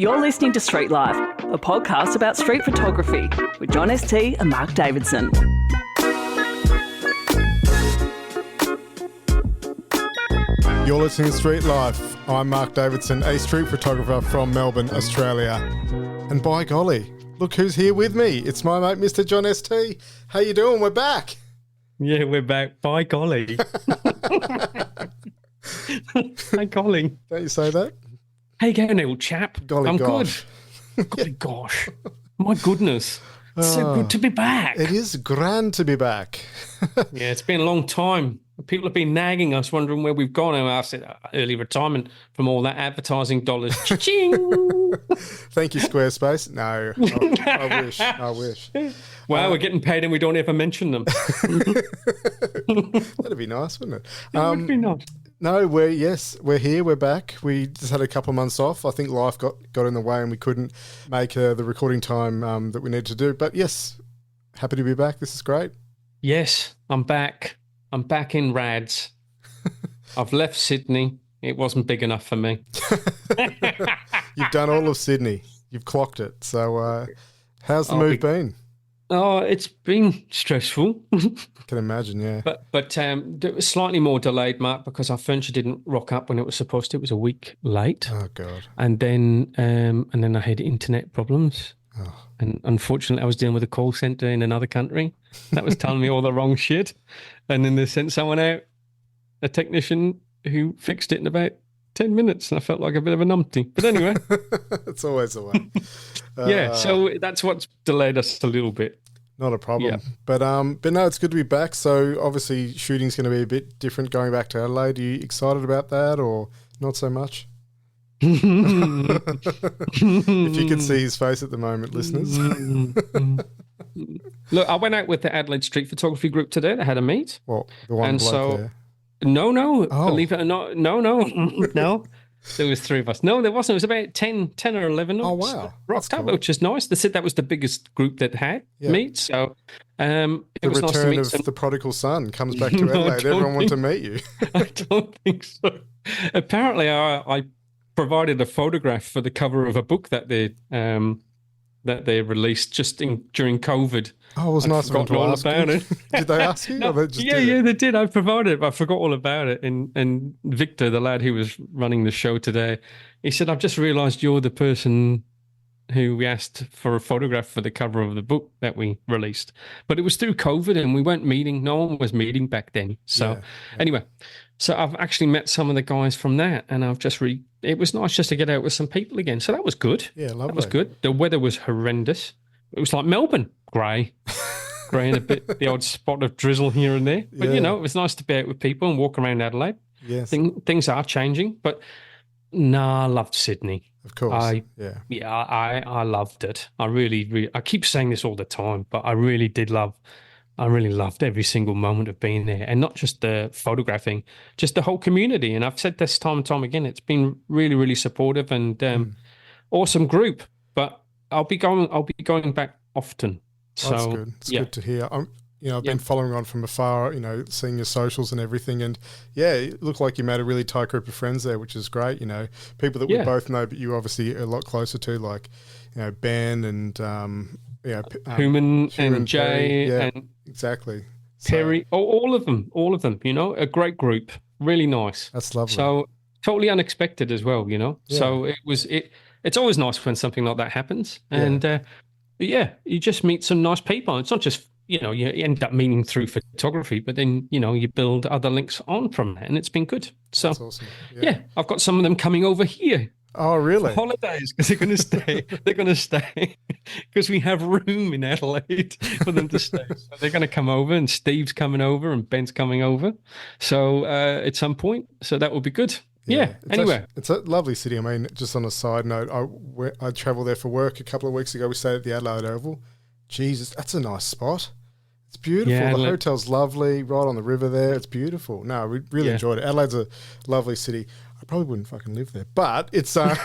You're listening to Street Life, a podcast about street photography with John ST and Mark Davidson. You're listening to Street Life. I'm Mark Davidson, a street photographer from Melbourne, Australia. And by golly, look who's here with me. It's my mate, Mr. John ST. How you doing? We're back. Yeah, we're back. By golly. By golly. Don't you say that? How you going, old chap? Golly I'm gosh. good. Golly gosh. My goodness. It's so good to be back. It is grand to be back. Yeah, it's been a long time. People have been nagging us, wondering where we've gone. And I said, early retirement from all that advertising dollars. Cha-ching! Thank you, Squarespace. No, I wish. Well, we're getting paid and we don't ever mention them. That'd be nice, wouldn't it? It would be nice. No, we're here, we're back. We just had a couple of months off. I think life got in the way and we couldn't make the recording time that we need to do. But yes, happy to be back. This is great. Yes, I'm back. I'm back in Rads. I've left Sydney. It wasn't big enough for me. You've done all of Sydney. You've clocked it. So how's the move been? Oh, it's been stressful. I can imagine, yeah. But it was slightly more delayed, Mark, because our furniture didn't rock up when it was supposed to. It was a week late. Oh, God. And then I had internet problems. Oh. And unfortunately, I was dealing with a call centre in another country that was telling me all the wrong shit. And then they sent someone out, a technician, who fixed it in about 10 minutes. And I felt like a bit of a numpty. But anyway. It's always the way. Yeah, so that's what's delayed us a little bit. Not a problem. Yeah. But no, it's good to be back. So obviously shooting's going to be a bit different going back to Adelaide. Are you excited about that or not so much? If you could see his face at the moment, listeners. Look, I went out with the Adelaide Street Photography Group today. They had a meet. Well, the one bloke there. No. Believe it or not, no. There was three of us. No, there wasn't. It was about 10 or 11 of us. Oh, wow. Rocked up, which is nice. They said that was the biggest group that had meets. So it was nice to meet the prodigal son comes back to Adelaide. Everyone wants to meet you. I don't think so. Apparently, I provided a photograph for the cover of a book that they released just during COVID. Oh, it was nice of them to all ask about it. Did they ask you? No, they did. I provided it, but I forgot all about it. And Victor, the lad who was running the show today, he said, "I've just realised you're the person who we asked for a photograph for the cover of the book that we released. But it was through COVID and we weren't meeting. No one was meeting back then. So anyway, so I've actually met some of the guys from that and I've just it was nice just to get out with some people again. So that was good. Yeah, lovely. That was good. The weather was horrendous. It was like Melbourne, grey and a bit, the odd spot of drizzle here and there. But, it was nice to be out with people and walk around Adelaide. Yes. Things are changing, but I loved Sydney. Of course. I loved it. I really, I keep saying this all the time, but I really loved every single moment of being there, and not just the photographing, just the whole community. And I've said this time and time again, it's been really, really supportive and awesome group. But I'll be going back often. So that's good. It's good to hear. I've been following on from afar, seeing your socials and everything. And it looked like you made a really tight group of friends there, which is great. People that we both know, but you obviously are a lot closer to, like, Ben and, Human and Jay and exactly. Perry, all of them, a great group, really nice. That's lovely. So totally unexpected as well, So it's always nice when something like that happens. And you just meet some nice people. It's not just, you end up meeting through photography, but then, you build other links on from that, and it's been good. So, that's awesome. I've got some of them coming over here. Oh, really? For holidays, because they're going to stay. They're going to stay because we have room in Adelaide for them to stay. So they're going to come over, and Steve's coming over, and Ben's coming over. So at some point, so that will be good. Anyway. It's a lovely city. I mean, just on a side note, I travelled there for work a couple of weeks ago. We stayed at the Adelaide Oval. Jesus, that's a nice spot. It's beautiful. Yeah, the hotel's lovely, right on the river there. It's beautiful. No, we really enjoyed it. Adelaide's a lovely city. I probably wouldn't fucking live there, but it's but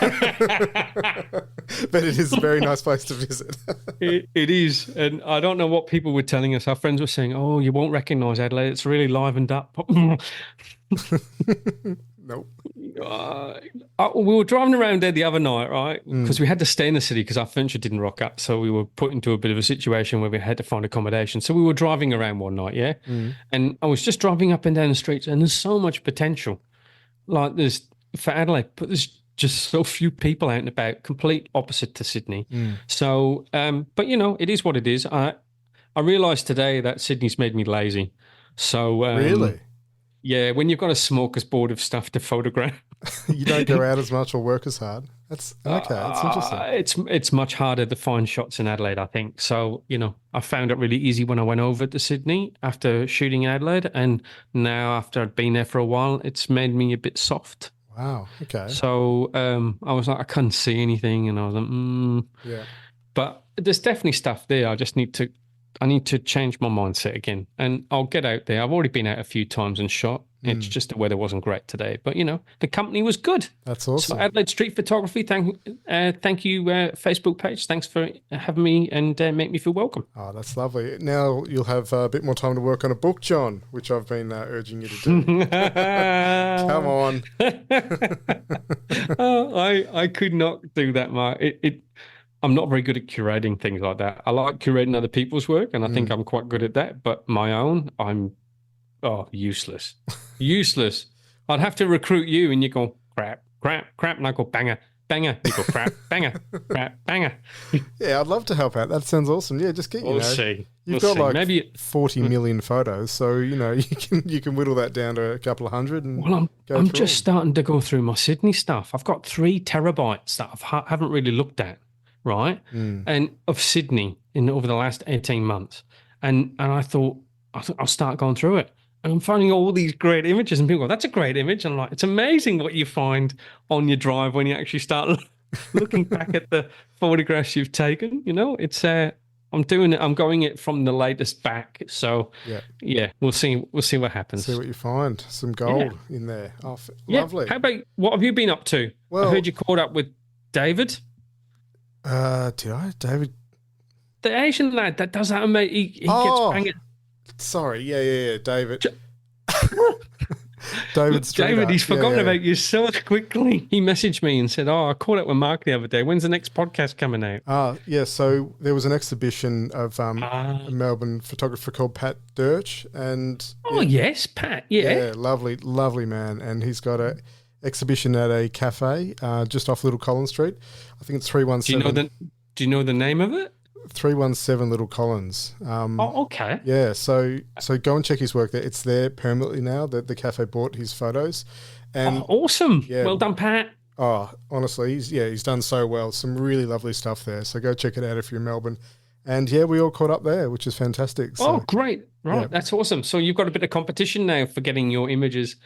it is a very nice place to visit. It is, and I don't know what people were telling us. Our friends were saying, "Oh, you won't recognise Adelaide. It's really livened up." Nope. We were driving around there the other night, right? Because we had to stay in the city because our furniture didn't rock up. So we were put into a bit of a situation where we had to find accommodation. So we were driving around one night, yeah? And I was just driving up and down the streets, and there's so much potential. Like there's for Adelaide, but there's just so few people out and about, complete opposite to Sydney. So, but it is what it is. I realised today that Sydney's made me lazy. So really? Yeah, when you've got a smorgasbord of stuff to photograph, you don't go out as much or work as hard. That's okay. That's interesting. It's much harder to find shots in Adelaide, I think. So I found it really easy when I went over to Sydney after shooting in Adelaide, and now after I'd been there for a while, it's made me a bit soft. Wow. Okay. So I was like, I couldn't see anything, and I was like, yeah. But there's definitely stuff there. I need to change my mindset again, and I'll get out there. I've already been out a few times and shot. It's just the weather wasn't great today, but the company was good. That's awesome. So Adelaide Street Photography, thank you, Facebook page. Thanks for having me and make me feel welcome. Oh, that's lovely. Now you'll have a bit more time to work on a book, John, which I've been urging you to do. Come on. I could not do that, Mark. I'm not very good at curating things like that. I like curating other people's work, and I think I'm quite good at that. But my own, I'm useless. Useless. I'd have to recruit you, and you go crap, and I go banger, banger. You go crap, banger, crap, banger. Yeah, I'd love to help out. That sounds awesome. Yeah, just get We'll see. You've got like maybe 40 million photos, so you can whittle that down to a couple of hundred. And I'm just starting to go through my Sydney stuff. I've got 3 terabytes that I haven't really looked at. Right, and of Sydney over the last 18 months, and I thought I'll start going through it, and I'm finding all these great images, and people go, "That's a great image," and I'm like, it's amazing what you find on your drive when you actually start looking back at the photographs you've taken. It's I'm doing it. I'm going it from the latest back. So yeah, we'll see what happens. See what you find. Some gold in there. Oh, lovely. How about what have you been up to? Well, I heard you caught up with David. Did I? David? The Asian lad that does that, mate. He gets banging. Sorry. Yeah. David. David, he's forgotten about you so quickly. He messaged me and said, I caught up with Mark the other day. When's the next podcast coming out? Yeah, so there was an exhibition of a Melbourne photographer called Pat Dirch. And yes, Pat, Yeah, lovely man. And he's got a exhibition at a cafe just off Little Collins Street. I think it's 317. Do you know the name of it? 317 Little Collins. Okay. Yeah, so go and check his work there. It's there permanently now. The cafe bought his photos. And awesome. Yeah. Well done, Pat. Oh, honestly, he's done so well. Some really lovely stuff there. So go check it out if you're in Melbourne. And yeah, we all caught up there, which is fantastic. So, great. Right. That's awesome. So you've got a bit of competition now for getting your images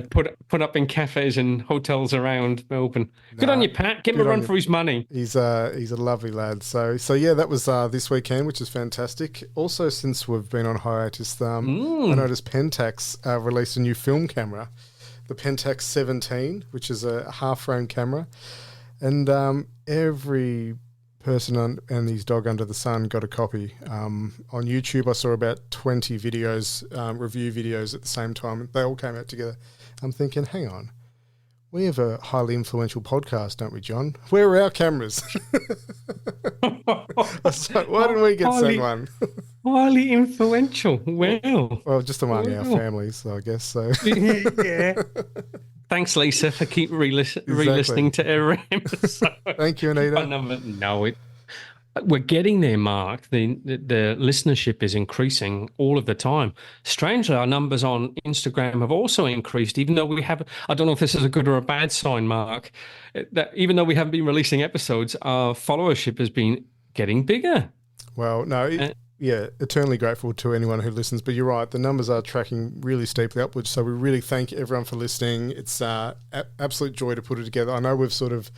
put up in cafes and hotels around Melbourne. Good on you, Pat. Give him a run for his money. He's a lovely lad. So yeah, that was this weekend, which is fantastic. Also, since we've been on hiatus, I noticed Pentax released a new film camera, the Pentax 17, which is a half-frame camera. And every person and his dog under the sun got a copy. On YouTube, I saw about 20 videos, review videos at the same time. They all came out together. I'm thinking, hang on. We have a highly influential podcast, don't we, John? Where are our cameras? So, why didn't we get sent one? Highly influential. Well, just among our families, I guess. So yeah. Thanks, Lisa, for keep re-listening to every episode. Thank you, Anita. We're getting there, Mark. The listenership is increasing all of the time. Strangely, our numbers on Instagram have also increased, even though we haven't. I don't know if this is a good or a bad sign, Mark. That even though we haven't been releasing episodes, our followership has been getting bigger. Well, no. Eternally grateful to anyone who listens. But you're right, the numbers are tracking really steeply upwards. So we really thank everyone for listening. It's absolute joy to put it together. I know we've sort of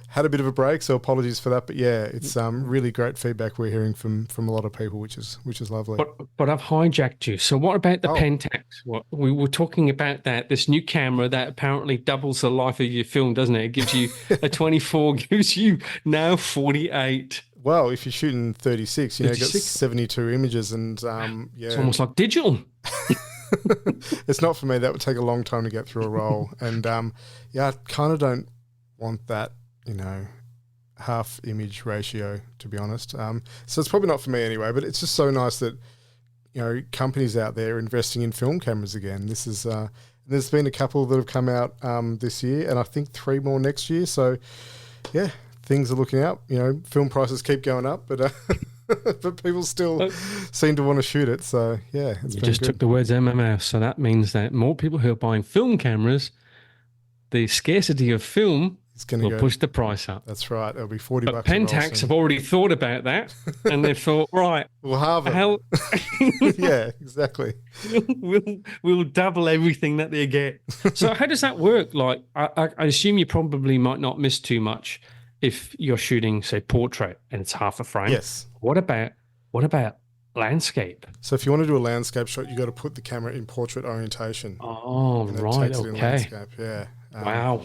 had a bit of a break, so apologies for that. But yeah, it's really great feedback we're hearing from a lot of people, which is lovely. But I've hijacked you. So what about the Pentax? What we were talking about this new camera that apparently doubles the life of your film, doesn't it? It gives you a 24, gives you now 48. Well, if you're shooting 36, you got 72 images, and it's almost like digital. It's not for me. That would take a long time to get through a roll. And I kind of don't want that, half image ratio, to be honest. So it's probably not for me anyway, but it's just so nice that, companies out there investing in film cameras again. This is, there's been a couple that have come out this year, and I think 3 more next year. So, yeah, things are looking up. Film prices keep going up, but but people still seem to want to shoot it. So, yeah, it's you been just good. took the words out of my mouth. So that means that more people who are buying film cameras, the scarcity of film will push the price up. That's right. It'll be $40. But Pentax have already thought about that, and they've thought, right, we'll halve it. Yeah, exactly. We'll double everything that they get. So how does that work? Like, I assume you probably might not miss too much if you're shooting, say, portrait and it's half a frame. Yes. What about landscape? So if you want to do a landscape shot, you got to put the camera in portrait orientation. Oh, right. Okay. Landscape. Yeah. Wow.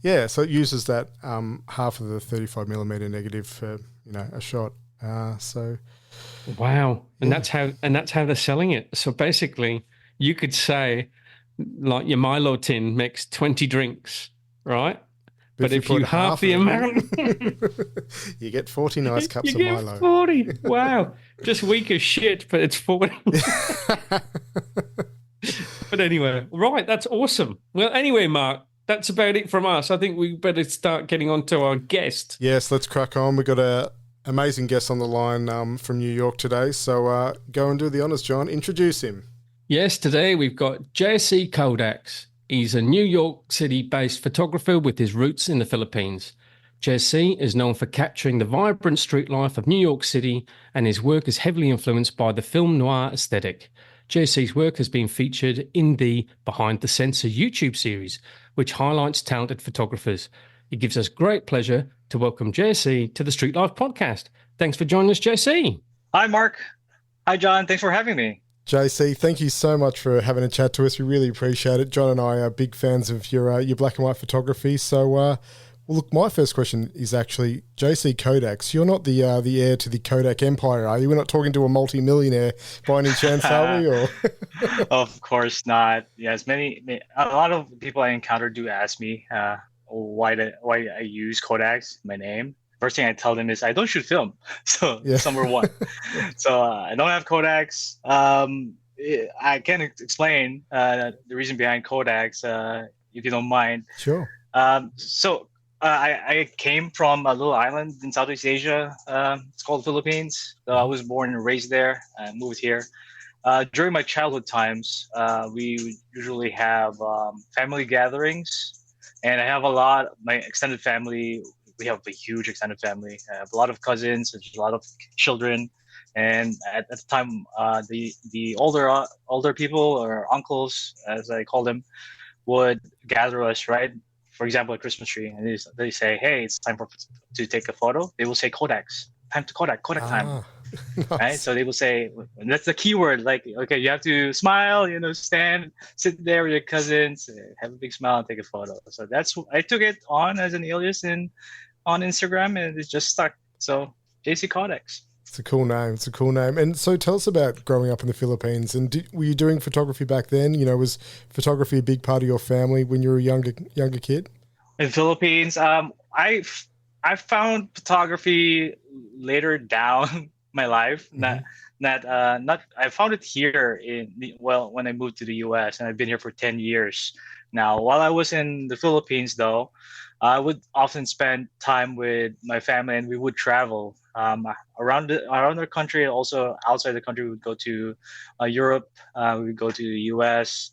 Yeah. So it uses that half of the 35mm negative for a shot. So. Wow. And that's how they're selling it. So basically, you could say, like, your Milo tin makes 20 drinks, right? But if you half the amount, you get 40 nice cups of Milo. 40. Wow. Just weak as shit, but it's 40. But anyway, right. That's awesome. Well, anyway, Mark, that's about it from us. I think we better start getting on to our guest. Yes, let's crack on. We've got an amazing guest on the line from New York today. So go and do the honors, John. Introduce him. Yes, today we've got JC Kodaks. He's a New York City-based photographer with his roots in the Philippines. JC is known for capturing the vibrant street life of New York City, and his work is heavily influenced by the film noir aesthetic. JC's work has been featured in the Behind the Sensor YouTube series, which highlights talented photographers. It gives us great pleasure to welcome JC to the Street Life podcast. Thanks for joining us, JC. Hi, Mark. Hi, John. Thanks for having me. JC, thank you so much for having a chat to us. We really appreciate it. John and I are big fans of your black and white photography. So, well, look, my first question is actually, JC Kodaks, you're not the heir to the Kodak empire, are you? We're not talking to a multi-millionaire by any chance, are we? Or? Of course not. Yes, a lot of people I encounter do ask me why I use Kodaks, my name. First thing I tell them is I don't shoot film. So that's number one. So I don't have Kodaks. I can explain the reason behind Kodaks, if you don't mind. Sure. I came from a little island in Southeast Asia. It's called Philippines. So I was born and raised there. I moved here. During my childhood times, we usually have family gatherings. And I have my extended family. We have a huge extended family. I have a lot of cousins, there's a lot of children. And at the time, the older people, or uncles, as I call them, would gather us, right? For example, a Christmas tree. And they say, hey, it's time to take a photo. They will say Kodaks. Time to Kodak time. Nice. Right? So they will say, and that's the key word, like, okay, you have to smile, stand, sit there with your cousins, have a big smile and take a photo. So I took it on as an alias on Instagram, and it just stuck. So JC Kodaks. It's a cool name. And so tell us about growing up in the Philippines. And were you doing photography back then? Was photography a big part of your family when you were a younger kid? In the Philippines, I found photography later down my life. Mm-hmm. I found it here when I moved to the US, and I've been here for 10 years now. While I was in the Philippines, though, I would often spend time with my family, and we would travel around the country. Also outside the country, we would go to Europe. We would go to the US,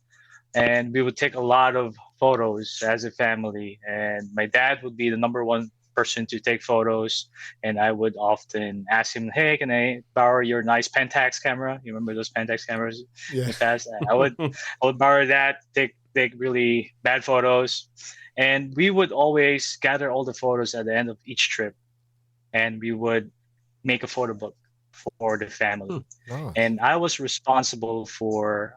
and we would take a lot of photos as a family. And my dad would be the number one person to take photos, and I would often ask him, hey, can I borrow your nice Pentax camera? You remember those Pentax cameras? Yeah. In the past? I would borrow that, take really bad photos. And we would always gather all the photos at the end of each trip, and we would make a photo book for the family. Nice. And I was responsible for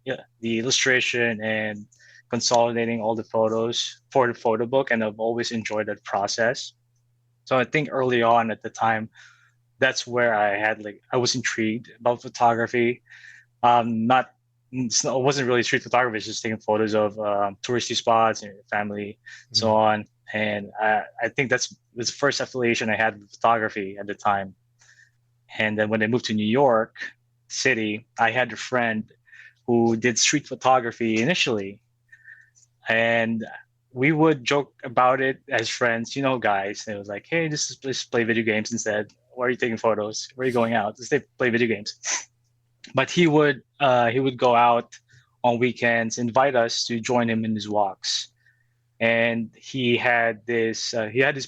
the illustration and consolidating all the photos for the photo book, and I've always enjoyed that process. So I think early on at the time, that's where I was intrigued about photography. Not it wasn't really street photography. It's just taking photos of touristy spots and family, so on. And I think that's the first affiliation I had with photography at the time. And then when I moved to New York City, I had a friend who did street photography initially, and we would joke about it as friends, guys. And it was like, hey, just play video games instead. Why are you taking photos? Where are you going out? Just play video games. But he would go out on weekends, invite us to join him in his walks. And he had this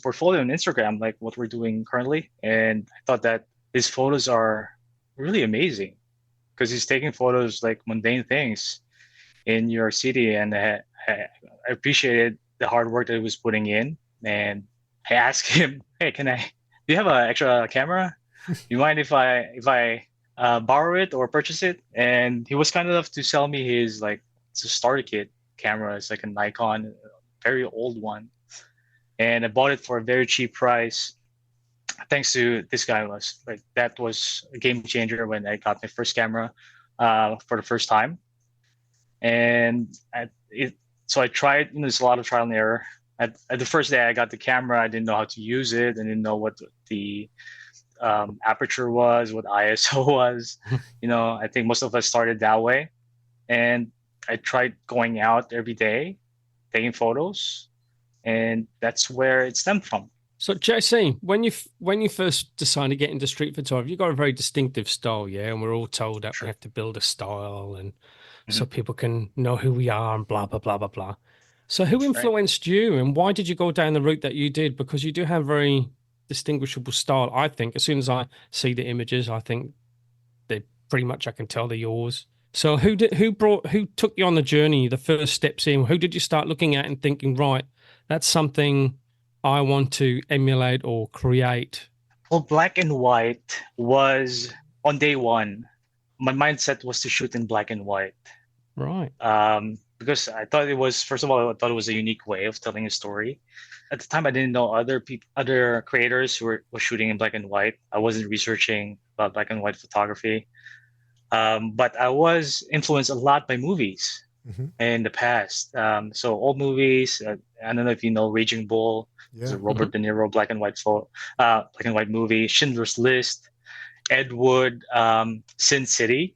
portfolio on Instagram, like what we're doing currently. And I thought that his photos are really amazing because he's taking photos like mundane things in New York City, and I appreciated the hard work that he was putting in. And I asked him, "Hey, do you have an extra camera? You mind if I borrow it or purchase it?" And he was kind enough to sell me his it's a starter kit camera. It's like a Nikon, very old one, and I bought it for a very cheap price. Thanks to this guy, that was a game changer when I got my first camera for the first time. And so I tried. There's a lot of trial and error. At the first day I got the camera, I didn't know how to use it. I didn't know what the aperture was, what ISO was. I think most of us started that way. And I tried going out every day, taking photos, and that's where it stemmed from. So JC, when you first decided to get into street photography, you got a very distinctive style, yeah, and we're all told that we have to build a style and so people can know who we are and blah blah blah blah blah. So who influenced you, and why did you go down the route that you did? Because you do have very distinguishable style. I think as soon as I see the images, I think they pretty much, I can tell they're yours. So who took you on the journey, the first steps in? Who did you start looking at and thinking, right, that's something I want to emulate or create? Well, black and white was on day one. My mindset was to shoot in black and white. Right. Because I thought it was, first of all, I thought it was a unique way of telling a story. At the time, I didn't know other creators who were shooting in black and white. I wasn't researching about black and white photography. But I was influenced a lot by movies in the past. So old movies. I don't know if you know Raging Bull. It's a Robert De Niro black and white movie. Schindler's List, Ed Wood, Sin City.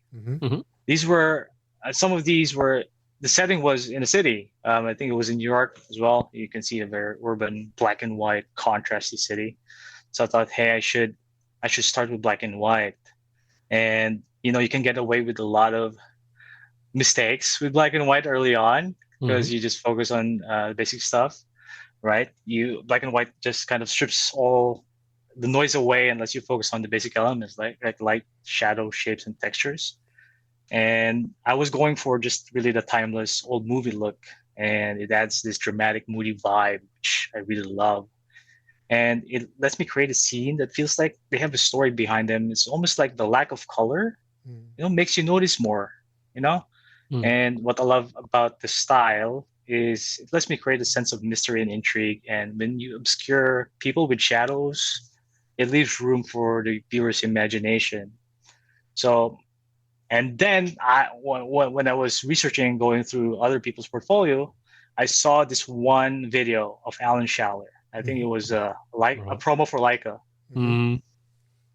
These were some of these were. The setting was in a city. I think it was in New York as well. You can see a very urban, black and white, contrasty city. So I thought, hey, I should start with black and white, and you can get away with a lot of mistakes with black and white early on because you just focus on basic stuff, right? Black and white just kind of strips all the noise away unless you focus on the basic elements like light, shadow, shapes, and textures. And I was going for just really the timeless old movie look, and it adds this dramatic, moody vibe, which I really love. And it lets me create a scene that feels like they have a story behind them. It's almost like the lack of color, makes you notice more, And what I love about the style is it lets me create a sense of mystery and intrigue. And when you obscure people with shadows, it leaves room for the viewer's imagination. So, and then when I was researching, going through other people's portfolio, I saw this one video of Alan Schaller. I think it was a promo for Leica.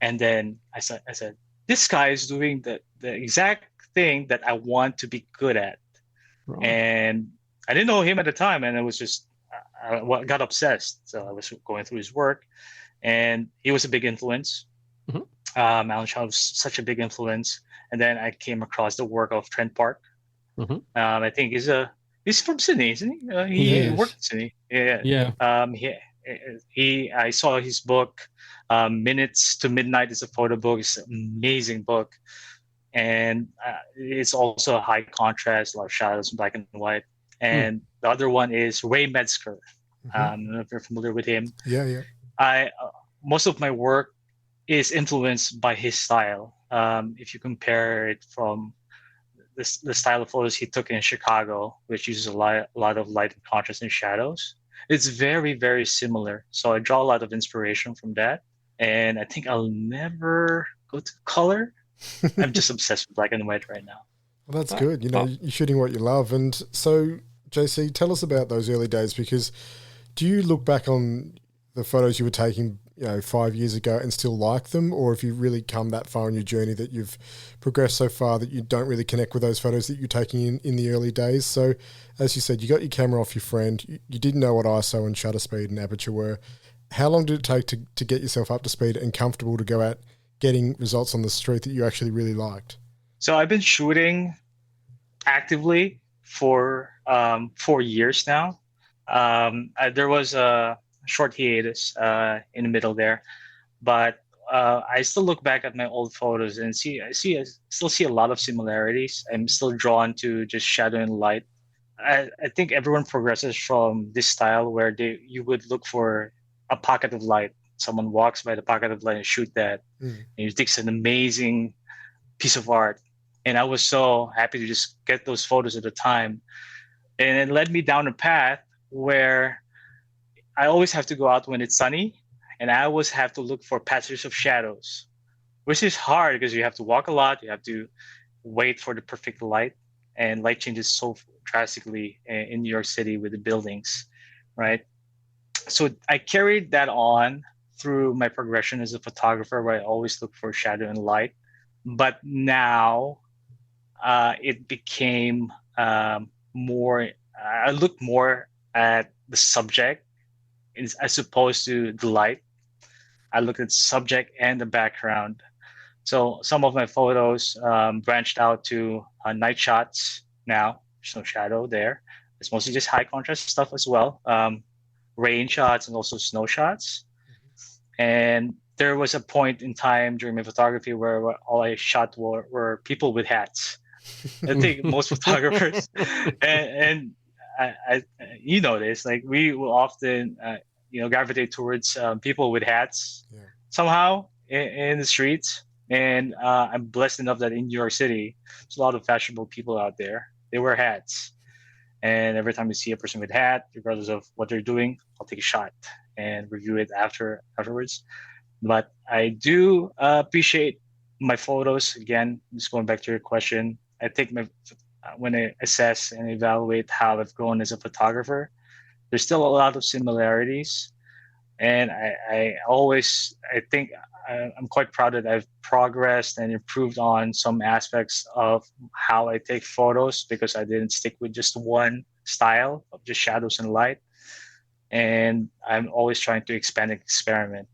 And then I said, this guy is doing the exact thing that I want to be good at. Right. And I didn't know him at the time, and I was just I got obsessed. So I was going through his work, and he was a big influence. Alan Schaller was such a big influence. And then I came across the work of Trent Park. I think he's from Sydney, isn't he? He worked in Sydney. Yeah. I saw his book, Minutes to Midnight. Is a photo book. It's an amazing book, and it's also a high contrast, a lot of shadows, black and white. And the other one is Ray Metzger. I don't know if you're familiar with him. Yeah. Most of my work is influenced by his style. If you compare it from the style of photos he took in Chicago, which uses a lot of light and contrast and shadows, it's very, very similar. So I draw a lot of inspiration from that. And I think I'll never go to color. I'm just obsessed with black and white right now. Well, that's good. You're shooting what you love. And so, JC, tell us about those early days, because do you look back on the photos you were taking, 5 years ago and still like them? Or have you really come that far in your journey that you've progressed so far that you don't really connect with those photos that you're taking in the early days? So, as you said, you got your camera off your friend. You didn't know what ISO and shutter speed and aperture were. How long did it take to get yourself up to speed and comfortable to go out getting results on the street that you actually really liked? So I've been shooting actively for 4 years now. There was a short hiatus in the middle there, but I still look back at my old photos and I still see a lot of similarities. I'm still drawn to just shadow and light. I think everyone progresses from this style where you would look for a pocket of light. Someone walks by the pocket of light and shoot that. And you think it's an amazing piece of art. And I was so happy to just get those photos at the time. And it led me down a path where I always have to go out when it's sunny, and I always have to look for patches of shadows, which is hard because you have to walk a lot. You have to wait for the perfect light, and light changes so drastically in New York City with the buildings, right? So I carried that on through my progression as a photographer, where I always look for shadow and light. But now it became more, I look more at the subject as opposed to the light. I look at subject and the background. So some of my photos branched out to night shots now. There's no shadow there. It's mostly just high contrast stuff as well. Rain shots and also snow shots. And there was a point in time during my photography where all I shot were people with hats. I think most photographers, and I you know this, like we will often gravitate towards people with hats somehow in the streets. And I'm blessed enough that in New York City, there's a lot of fashionable people out there. They wear hats. And every time you see a person with a hat, regardless of what they're doing, I'll take a shot and review it afterwards. But I do appreciate my photos. Again, just going back to your question, I think when I assess and evaluate how I've grown as a photographer, there's still a lot of similarities. And I think I'm quite proud that I've progressed and improved on some aspects of how I take photos, because I didn't stick with just one style of just shadows and light. And I'm always trying to expand and experiment.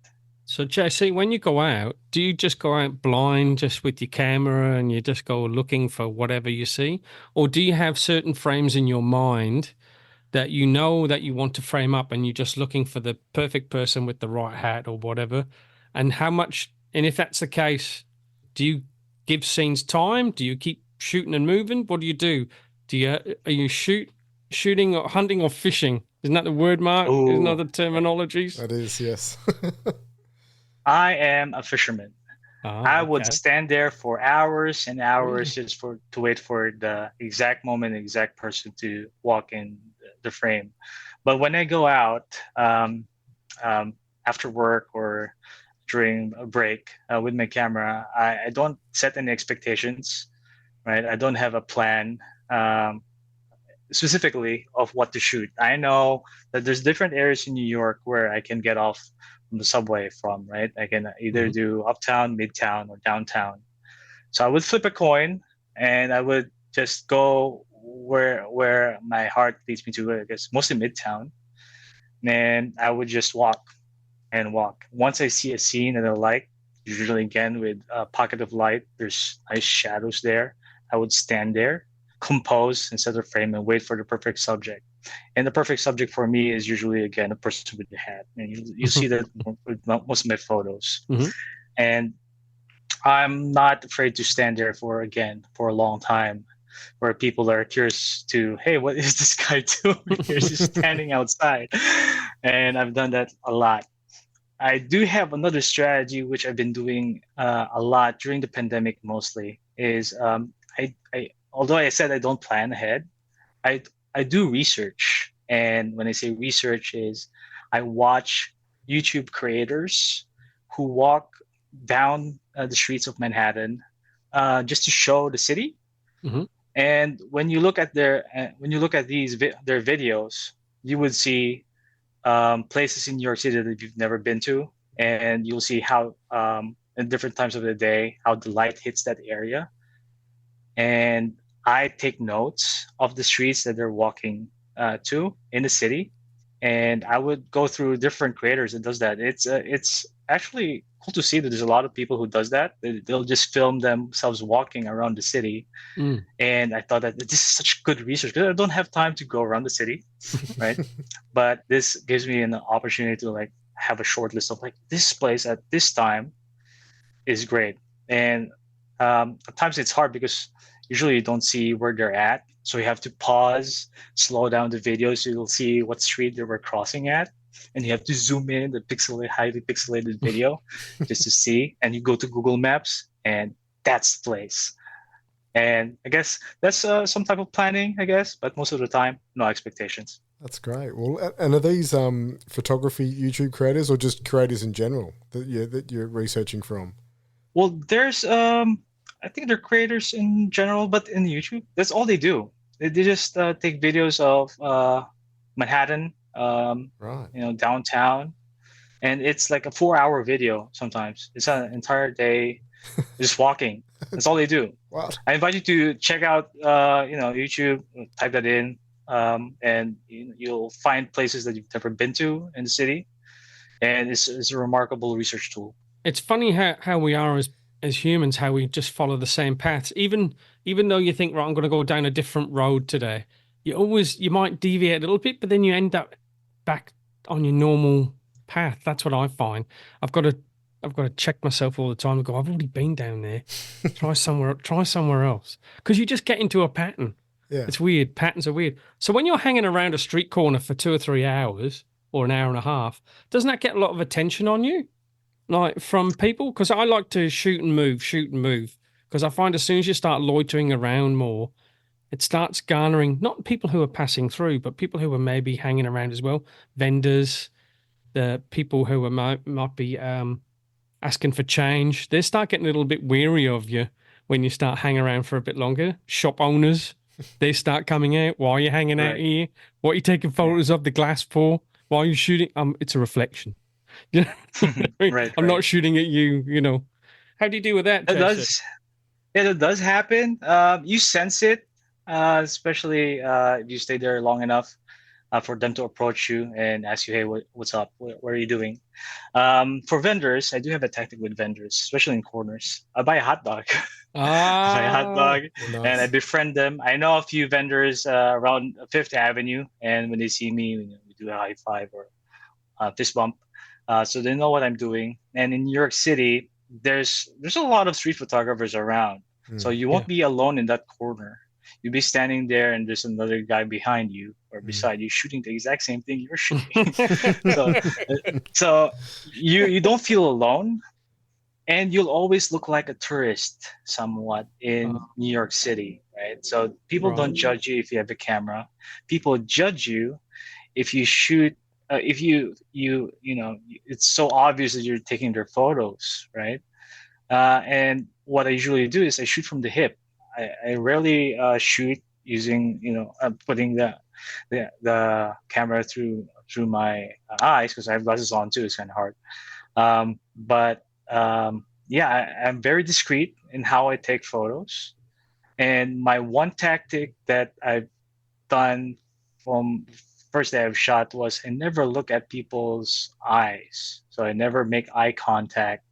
So, Jesse, when you go out, do you just go out blind just with your camera and you just go looking for whatever you see? Or do you have certain frames in your mind that you know that you want to frame up and you're just looking for the perfect person with the right hat or whatever? And if that's the case, do you give scenes time? Do you keep shooting and moving? What do you do? Are you shooting or hunting or fishing? Isn't that the word, Mark? Ooh. Isn't that the terminologies? That is, yes. I am a fisherman. I would stand there for hours and hours just to wait for the exact moment, the exact person to walk in the frame. But when I go out after work or during a break with my camera, I don't set any expectations, right? I don't have a plan specifically of what to shoot. I know that there's different areas in New York where I can get off from the subway from, right? I can either do uptown, midtown, or downtown. So I would flip a coin and I would just go where my heart leads me to, I guess mostly midtown. And I would just walk and walk. Once I see a scene that I like, usually again with a pocket of light, there's nice shadows there, I would stand there, compose and set a frame and wait for the perfect subject. And the perfect subject for me is usually, again, a person with a hat. And you see that with most of my photos. And I'm not afraid to stand there for a long time, where people are curious to, hey, what is this guy doing? He's just standing outside. And I've done that a lot. I do have another strategy, which I've been doing a lot during the pandemic mostly, is although I said I don't plan ahead, I do research. And when I say research is I watch YouTube creators who walk down the streets of Manhattan just to show the city. And when you look at their their videos, you would see places in New York City that you've never been to, and you'll see how in different times of the day how the light hits that area. And I take notes of the streets that they're walking to in the city, and I would go through different creators that does that. It's actually cool to see that there's a lot of people who does that. They'll just film themselves walking around the city. And I thought that this is such good research because I don't have time to go around the city, right? But this gives me an opportunity to like have a short list of like this place at this time is great. And at times it's hard because usually you don't see where they're at, so you have to pause, slow down the video so you'll see what street they were crossing at, and you have to zoom in the highly pixelated video just to see. And you go to Google Maps, and that's the place. And I guess that's some type of planning, I guess, but most of the time, no expectations. That's great. Well, and are these photography YouTube creators or just creators in general that you're researching from? Well, there's I think they're creators in general, but in YouTube, that's all they do. They just take videos of Manhattan, right, downtown, and it's like a 4-hour video. Sometimes it's an entire day just walking. That's all they do. Wow. I invite you to check out, YouTube. Type that in, and you'll find places that you've never been to in the city, and it's a remarkable research tool. It's funny how we are as humans, how we just follow the same paths. Even though you think, right, I'm going to go down a different road today, you might deviate a little bit, but then you end up back on your normal path. That's what I find. I've got to check myself all the time and go, I've already been down there. Try somewhere else. Because you just get into a pattern. Yeah. It's weird. Patterns are weird. So when you're hanging around a street corner for 2 or 3 hours or an hour and a half, doesn't that get a lot of attention on you? Like from people? Because I like to shoot and move. Because I find as soon as you start loitering around more, it starts garnering, not people who are passing through, but people who are maybe hanging around as well. Vendors, the people who are might be asking for change. They start getting a little bit weary of you when you start hanging around for a bit longer. Shop owners, they start coming out. Why are you hanging out here? What are you taking photos of the glass for? Why are you shooting? It's a reflection. I'm not shooting at you, How do you deal with that, Jason? It does happen. You sense it, especially if you stay there long enough for them to approach you and ask you, hey, what's up? What are you doing? For vendors, I do have a tactic with vendors, especially in corners. I buy a hot dog. I buy a hot dog, nice. And I befriend them. I know a few vendors around Fifth Avenue, and when they see me, we do a high five or fist bump. So they know what I'm doing. And in New York City, there's a lot of street photographers around. So you won't be alone in that corner. You'll be standing there and there's another guy behind you or beside you shooting the exact same thing you're shooting. so you don't feel alone, and you'll always look like a tourist somewhat in New York City, right? So people don't judge you if you have a camera. People judge you if you shoot. If you it's so obvious that you're taking their photos, right? And what I usually do is I shoot from the hip. I rarely shoot using, putting the camera through my eyes because I have glasses on too. It's kind of hard. But I'm very discreet in how I take photos. And my one tactic that I've done from first day I've shot was I never look at people's eyes. So I never make eye contact.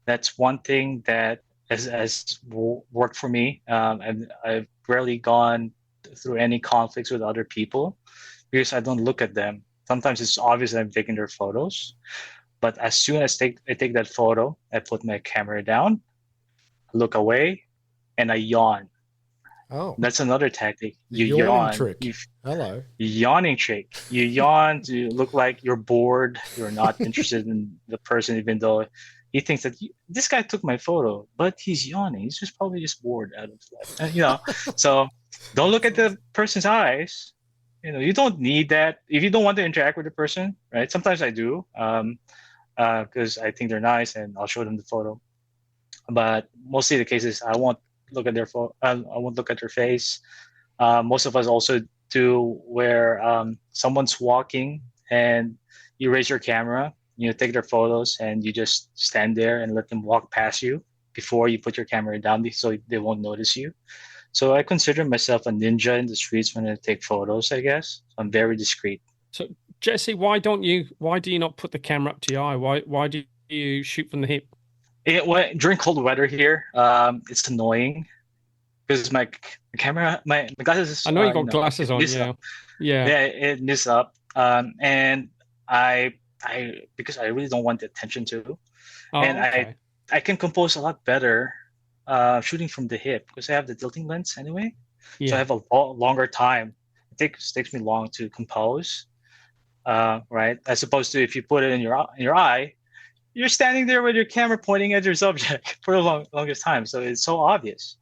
That's one thing that has worked for me. I've rarely gone through any conflicts with other people because I don't look at them. Sometimes it's obvious that I'm taking their photos, but as soon as I take that photo, I put my camera down, look away, and I yawn. Oh, that's another tactic. You yawn. Trick. Hello. Yawning trick. You yawn to look like you're bored. You're not interested in the person, even though he thinks that this guy took my photo, but he's yawning. He's probably just bored out of life. So don't look at the person's eyes. You don't need that if you don't want to interact with the person, right? Sometimes I do, because I think they're nice and I'll show them the photo. But mostly the cases I won't look at their I won't look at their face. Most of us also do where someone's walking and you raise your camera, you take their photos, and you just stand there and let them walk past you before you put your camera down, so they won't notice you. So I consider myself a ninja in the streets when I take photos, I guess. I'm very discreet. So Jesse, why do you not put the camera up to your eye? Why do you shoot from the hip? During cold weather here, it's annoying because my camera, my glasses. I know you got glasses on, yeah, it misses up, and I because I really don't want the attention to, and okay. I can compose a lot better shooting from the hip because I have the tilting lens anyway, so I have a longer time. It takes me long to compose, right? As opposed to if you put it in your eye, you're standing there with your camera pointing at your subject for the longest time, so it's so obvious.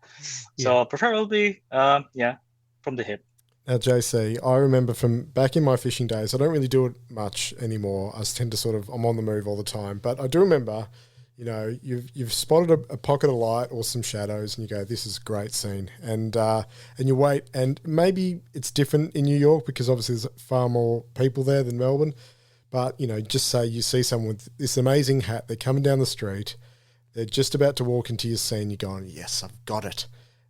So preferably, from the hip. Now, JC, I remember from back in my fishing days, I don't really do it much anymore. I tend to I'm on the move all the time. But I do remember, you've spotted a pocket of light or some shadows, and you go, "This is a great scene," and you wait, and maybe it's different in New York because obviously there's far more people there than Melbourne. But just say you see someone with this amazing hat, they're coming down the street, they're just about to walk into your scene, you're going, "Yes, I've got it,"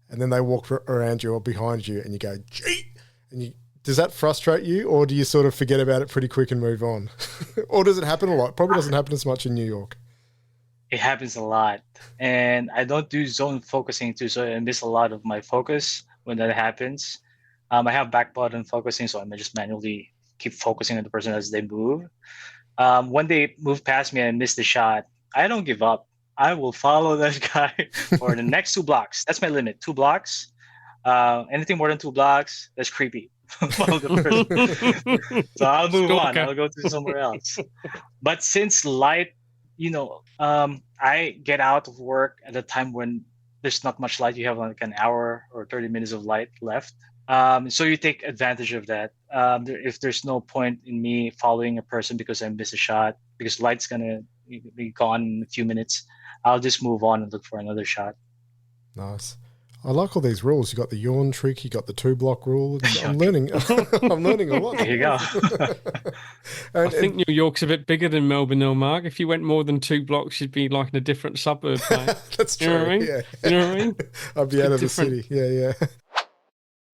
and then they walk around you or behind you, and you go, "Gee." And does that frustrate you, or do you sort of forget about it pretty quick and move on? Or does it happen a lot? Probably doesn't happen as much in New York. It happens a lot. And I don't do zone focusing too, so I miss a lot of my focus when that happens. I have back button focusing, so I may just manually keep focusing on the person as they move. When they move past me and I miss the shot, I don't give up. I will follow that guy for the next 2 blocks. That's my limit, 2 blocks. Anything more than 2 blocks, that's creepy. Follow the person. So I'll move on. I'll go to somewhere else. But since light, I get out of work at a time when there's not much light. You have like an hour or 30 minutes of light left. So you take advantage of that. If there's no point in me following a person because I miss a shot, because light's gonna be gone in a few minutes, I'll just move on and look for another shot. Nice. I like all these rules. You got the yawn trick. You got the 2-block rule. I'm learning. I'm learning a lot. There you go. I think New York's a bit bigger than Melbourne, though, Mark. If you went more than 2 blocks, you'd be like in a different suburb. That's true. You know what I mean? Yeah. You know what I mean? I'd be out of the city. Yeah.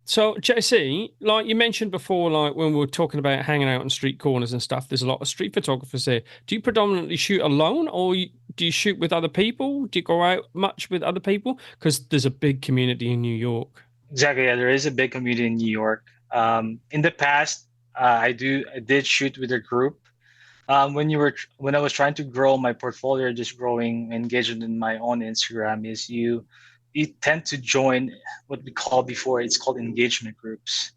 So, JC, like you mentioned before, like when we were talking about hanging out on street corners and stuff, there's a lot of street photographers here. Do you predominantly shoot alone, or do you shoot with other people? Do you go out much with other people? Because there's a big community in New York. Exactly. Yeah, there is a big community in New York. In the past, I did shoot with a group. When I was trying to grow my portfolio, just growing engagement in my own Instagram, is you tend to join what we call before, it's called engagement groups,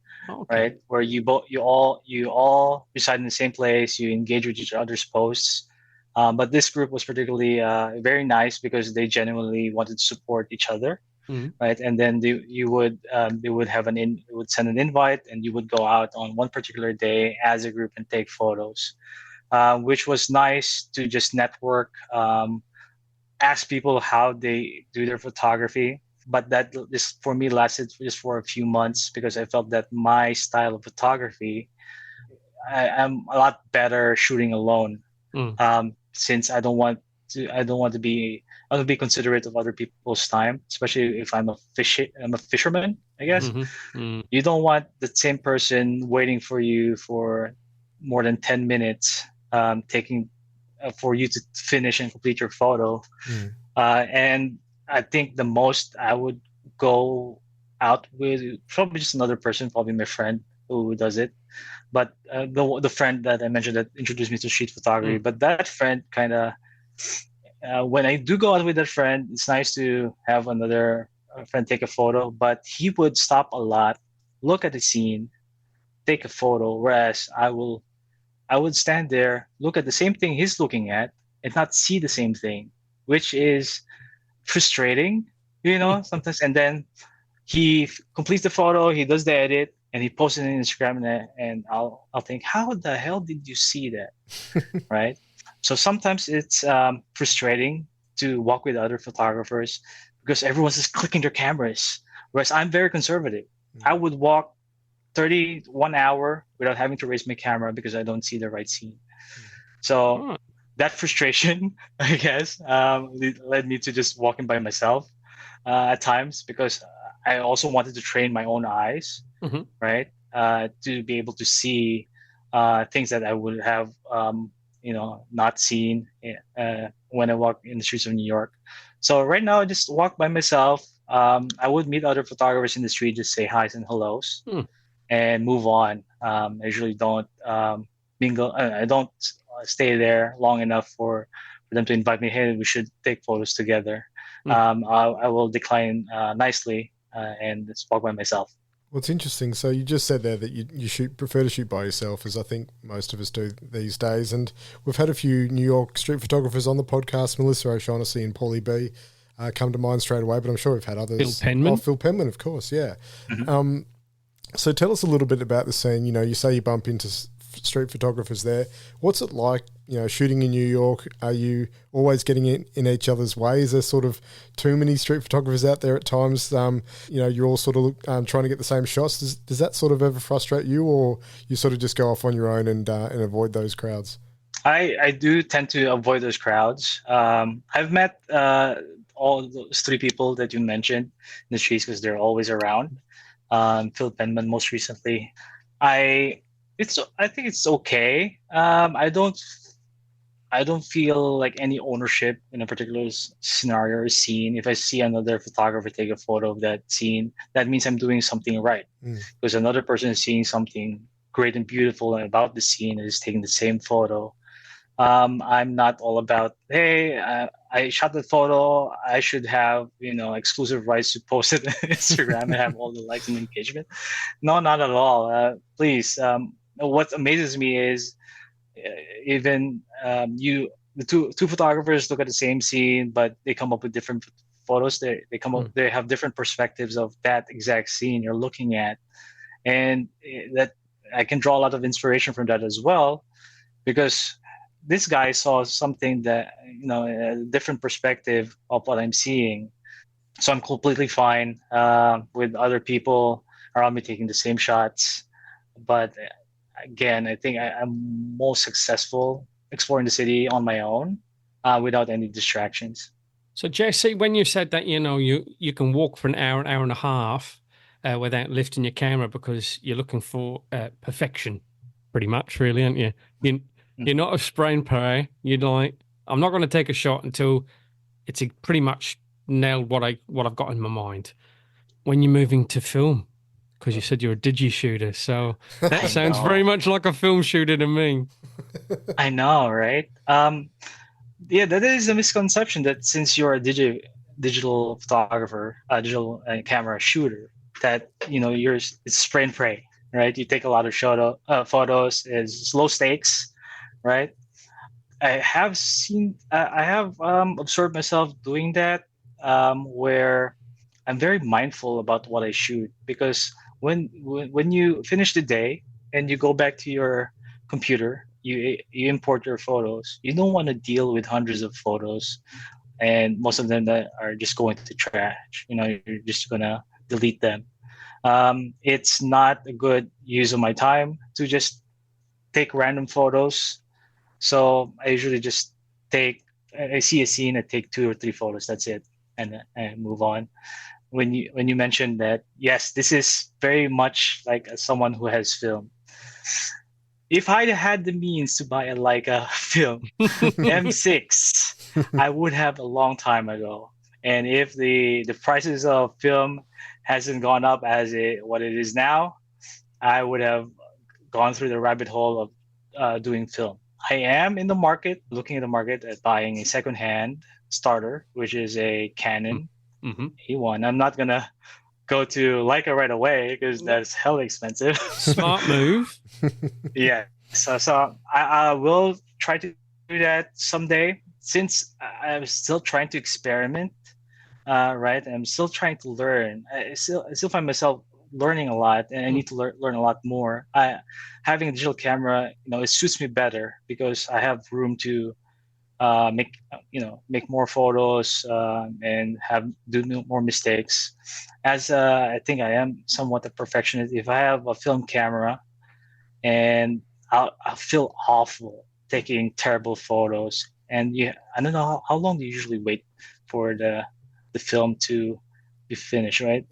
right? Where you all reside in the same place, you engage with each other's posts. But this group was particularly very nice because they genuinely wanted to support each other, right? And then they would send an invite, and you would go out on one particular day as a group and take photos, which was nice to just network. Ask people how they do their photography, but this for me lasted just for a few months because I felt that my style of photography, I'm a lot better shooting alone. Since I don't want to be considerate of other people's time, especially if I'm a fisherman, I guess. You don't want the same person waiting for you for more than 10 minutes, taking for you to finish and complete your photo. And I think the most I would go out with probably just another person, probably my friend who does it. But the friend that I mentioned that introduced me to street photography, but that friend kind of, when I do go out with that friend, it's nice to have another friend take a photo, but he would stop a lot, look at the scene, take a photo, whereas I would stand there, look at the same thing he's looking at, and not see the same thing, which is frustrating, sometimes. And then he completes the photo, he does the edit, and he posts it on Instagram, and I'll think, how the hell did you see that, right? So sometimes it's frustrating to walk with other photographers because everyone's just clicking their cameras. Whereas I'm very conservative. I would walk 1 hour without having to raise my camera because I don't see the right scene. So that frustration, I guess, led me to just walking by myself at times, because I also wanted to train my own eyes, right, to be able to see things that I would have, not seen when I walk in the streets of New York. So right now, I just walk by myself. I would meet other photographers in the street, just say hi's and hellos, and move on. I usually don't mingle. I don't stay there long enough for them to invite me. Hey, we should take photos together. I will decline nicely and just walk by myself. Well, it's interesting. So you just said there that you prefer to shoot by yourself, as I think most of us do these days. And we've had a few New York street photographers on the podcast, Melissa O'Shaughnessy and Paulie B, come to mind straight away, but I'm sure we've had others. Phil Penman. Oh, Phil Penman, of course, yeah. So tell us a little bit about the scene. You say you bump into street photographers there. What's it like, shooting in New York? Are you always getting in each other's way? Is there sort of too many street photographers out there at times? You're all sort of trying to get the same shots. Does that sort of ever frustrate you, or you sort of just go off on your own and avoid those crowds? I do tend to avoid those crowds. I've met all those three people that you mentioned in the streets because they're always around. Phil Penman most recently. I think it's okay. I don't feel like any ownership in a particular scenario or scene. If I see another photographer take a photo of that scene, that means I'm doing something right. Because another person is seeing something great and beautiful about the scene and is taking the same photo. I'm not all about, hey, I shot the photo, I should have exclusive rights to post it on Instagram and have all the likes and engagement. No, not at all. Please. What amazes me is even the two photographers look at the same scene, but they come up with different photos. They come up, they have different perspectives of that exact scene you're looking at, and that I can draw a lot of inspiration from that as well, because this guy saw something that a different perspective of what I'm seeing. So I'm completely fine with other people around me taking the same shots, but again, I think I'm most successful exploring the city on my own without any distractions. So Jesse, when you said that, you can walk for an hour and a half without lifting your camera because you're looking for perfection, pretty much, really, aren't you? You're not a spray and pray. You're like, I'm not going to take a shot until it's pretty much nailed what I've got in my mind. When you're moving to film, because you said you're a digi shooter, so that sounds very much like a film shooter to me. I know, right? Yeah, that is a misconception that since you're a digital photographer, digital camera shooter, that it's spray and pray, right? You take a lot of photos. It's low stakes, right? I have observed myself doing that, where I'm very mindful about what I shoot, because when you finish the day and you go back to your computer, you import your photos. You don't want to deal with hundreds of photos, and most of them that are just going to trash. You're just gonna delete them. It's not a good use of my time to just take random photos. So I usually just I see a scene, I take 2 or 3 photos. That's it, and move on. When you mentioned that, yes, this is very much like someone who has film. If I had the means to buy a Leica film M6, I would have a long time ago. And if the prices of film hasn't gone up what it is now, I would have gone through the rabbit hole of doing film. I am in the market, looking at the market at buying a secondhand starter, which is a Canon A1. I'm not gonna go to Leica right away because that's hella expensive. Smart move. Yeah. So I will try to do that someday, since I'm still trying to experiment. Right. I'm still trying to learn. I still find myself learning a lot, and I need to learn a lot more. Having a digital camera, it suits me better because I have room to make more photos, and do more mistakes. As I think I am somewhat a perfectionist. If I have a film camera, and I'll feel awful taking terrible photos. And yeah, I don't know how long do you usually wait for the film to be finished, right?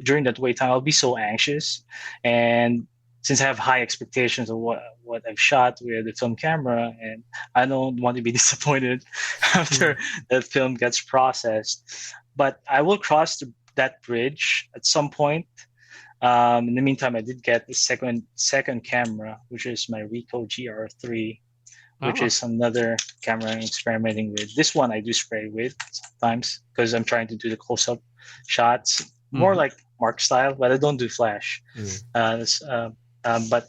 During that wait time, I'll be so anxious, and since I have high expectations of what I've shot with the film camera, and I don't want to be disappointed after that film gets processed. But I will cross that bridge at some point. In the meantime, I did get the second camera, which is my Ricoh GR3, which is another camera I'm experimenting with. This one I do spray with sometimes because I'm trying to do the close-up shots, more like Mark style, but I don't do flash. But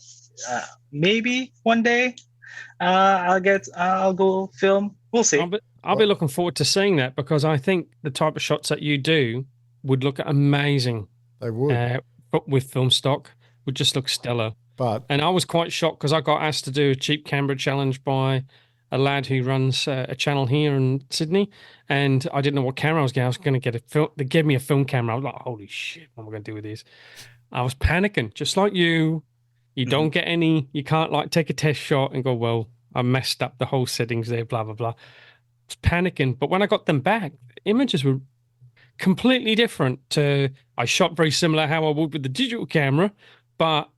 maybe one day I'll go film. We'll see. I'll be looking forward to seeing that, because I think the type of shots that you do would look amazing. They would. But with film stock would just look stellar. And I was quite shocked because I got asked to do a cheap camera challenge by a lad who runs a channel here in Sydney, and I didn't know what camera I was getting. I was going to get a film. They gave me a film camera. I was like, holy shit, what am I going to do with this? I was panicking, just like you. You don't get any, you can't like take a test shot and go, well, I messed up the whole settings there, blah, blah, blah. I was panicking. But when I got them back, the images were completely different. I shot very similar how I would with the digital camera, but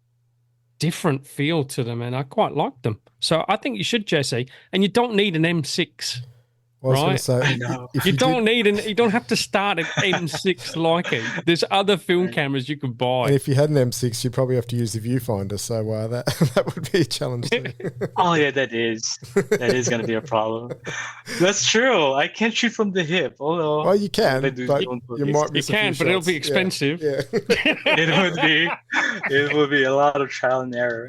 different feel to them, and I quite liked them. So I think you should, Jesse. And you don't need an M6. Well, I was right? going to say, you don't have to start at M6 like it. There's other film cameras you can buy. And if you had an M6, you'd probably have to use the viewfinder. So that would be a challenge too. Oh yeah, that is going to be a problem. That's true. I can't shoot from the hip. Although, well, you can, but you might miss you can, but it'll be expensive. Yeah. It would be a lot of trial and error.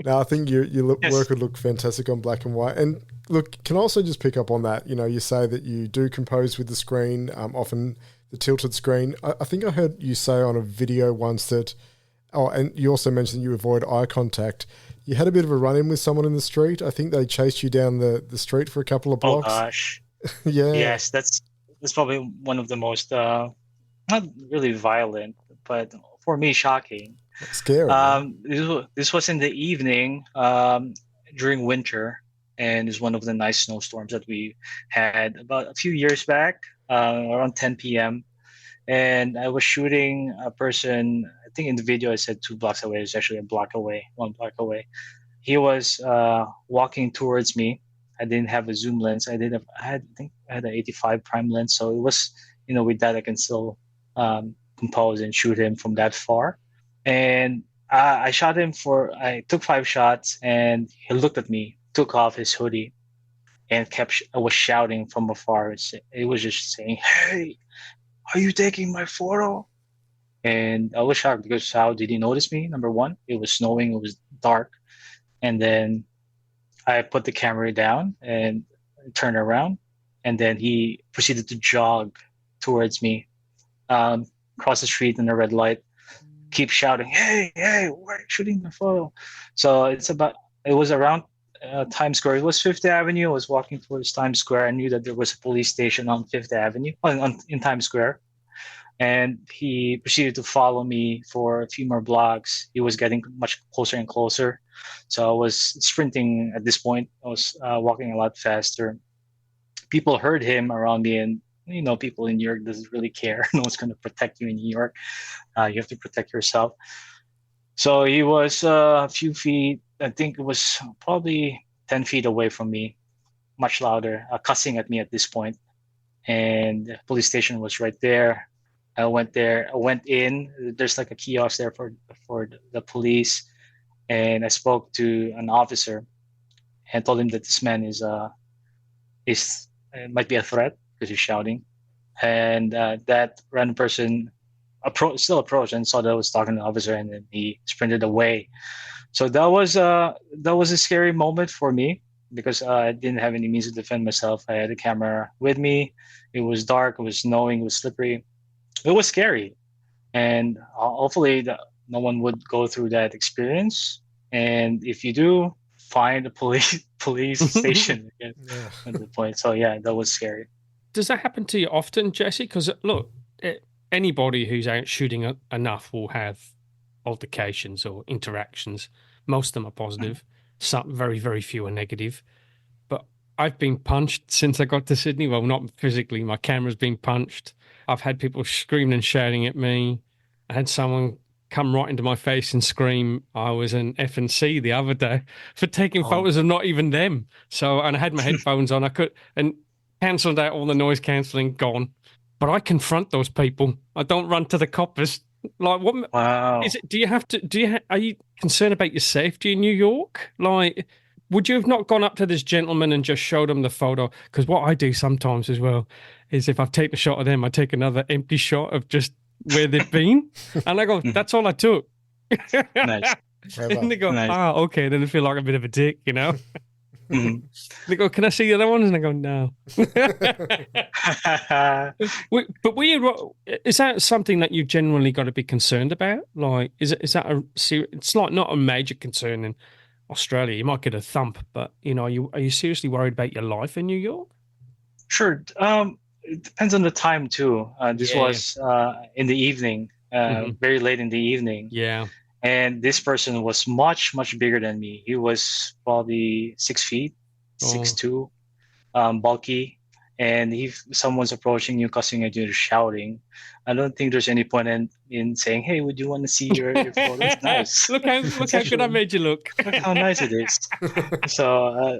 No, I think your work would look fantastic on black and white. And look, can I also just pick up on that? You know, you say that you do compose with the screen, often the tilted screen. I think I heard you say on a video once that, and you also mentioned you avoid eye contact. You had a bit of a run-in with someone in the street. I think they chased you down the street for a couple of blocks. Oh gosh. Yeah. Yes, that's probably one of the most, not really violent, but for me, shocking. Scary. This was in the evening, during winter. And it's one of the nice snowstorms that we had about a few years back, around 10 p.m. And I was shooting a person, I think in the video I said 2 blocks away. It's actually 1 block away. He was walking towards me. I didn't have a zoom lens. I had an 85 prime lens. So it was, with that I can still compose and shoot him from that far. And I took 5 shots, and he looked at me, took off his hoodie, and was shouting from afar. It was just saying, "Hey, are you taking my photo?" And I was shocked because how did he notice me? Number one, it was snowing, it was dark. And then I put the camera down and turned around, and then he proceeded to jog towards me, cross the street in a red light, keep shouting, hey, why are you shooting my photo? So it was around Times Square. It was Fifth Avenue. I was walking towards Times Square. I knew that there was a police station on Fifth Avenue, in Times Square. And he proceeded to follow me for a few more blocks. He was getting much closer and closer. So I was sprinting at this point. I was walking a lot faster. People heard him around me, and people in New York doesn't really care. No one's going to protect you in New York. You have to protect yourself. So he was a few feet, I think it was probably 10 feet away from me, much louder, cussing at me at this point. And the police station was right there. I went in. There's like a kiosk there for the police. And I spoke to an officer and told him that this man might be a threat because he's shouting. And that random person still approached and saw that I was talking to the officer, and then he sprinted away. So that was a scary moment for me because I didn't have any means to defend myself. I had a camera with me. It was dark. It was snowing. It was slippery. It was scary, and hopefully no one would go through that experience. And if you do, find a police station again Yeah. at the point. So yeah, that was scary. Does that happen to you often, Jesse? Because look, anybody who's out shooting enough will have altercations or interactions. Most of them are positive. Some very, very few are negative. But I've been punched since I got to Sydney. Well, not physically. My camera's been punched. I've had people screaming and shouting at me. I had someone come right into my face and scream I was an F&C the other day for taking photos of not even them. So, and I had my headphones on. I could, and cancelled out all the noise cancelling, gone. But I confront those people. I don't run to the coppers. Like, what? Wow. Is it? Do you have to? Are you concerned about your safety in New York? Like, would you have not gone up to this gentleman and just showed him the photo? Because what I do sometimes as well is if I've taken a shot of them, I take another empty shot of just where they've been, and I go, "That's all I took." Nice. And they go, Nice. Okay. Then I feel like a bit of a dick, you know. Mhm. They go, "Can I see the other ones?" And I go, "No." But is that something that you generally got to be concerned about? Like, is that it's like not a major concern in Australia. You might get a thump, but are you seriously worried about your life in New York? Sure. It depends on the time too. This was in the evening, very late in the evening. Yeah. And this person was much, much bigger than me. He was probably 6 feet, 6'2", bulky. And if someone's approaching you, cussing at you, shouting, I don't think there's any point in saying, "Hey, would you want to see your photo? It's nice. Look how good I made you look. Look how nice it is." So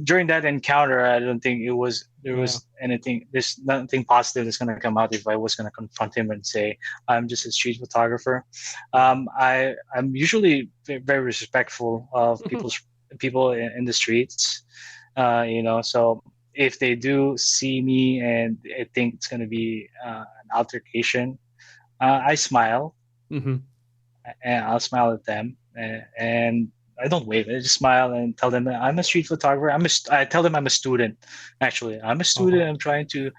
during that encounter, I don't think there was anything. There's nothing positive that's going to come out if I was going to confront him and say, "I'm just a street photographer." I'm usually very respectful of people in the streets. So if they do see me and I think it's going to be an altercation, I smile, and I'll smile at them, and I don't wave. I just smile and tell them I'm a street photographer. I tell them I'm a student. Actually, I'm a student. I'm trying to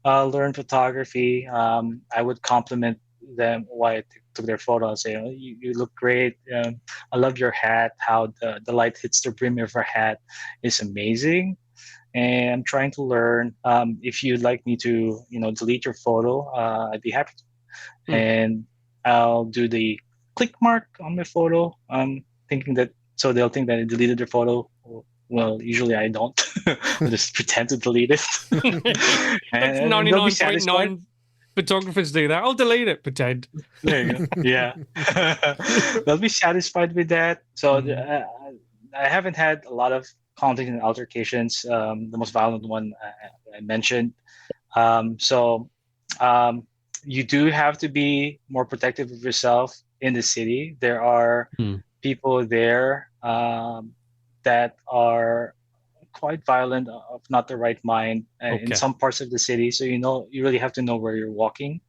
learn photography. I would compliment them why I took their photo and say, "Oh, you look great. I love your hat. How the light hits the brim of your hat is amazing. And I'm trying to learn. If you'd like me to, delete your photo, I'd be happy to. And I'll do the click mark on my photo. Thinking that so they'll think that I deleted their photo. Well, usually I don't. I just pretend to delete it. That's 99.9 photographers do that. I'll delete it. Pretend. There you go. Yeah, they'll be satisfied with that. So I haven't had a lot of conflict and altercations. The most violent one I mentioned. You do have to be more protective of yourself in the city. There are people there that are quite violent, of not the right mind in some parts of the city. So you really have to know where you're walking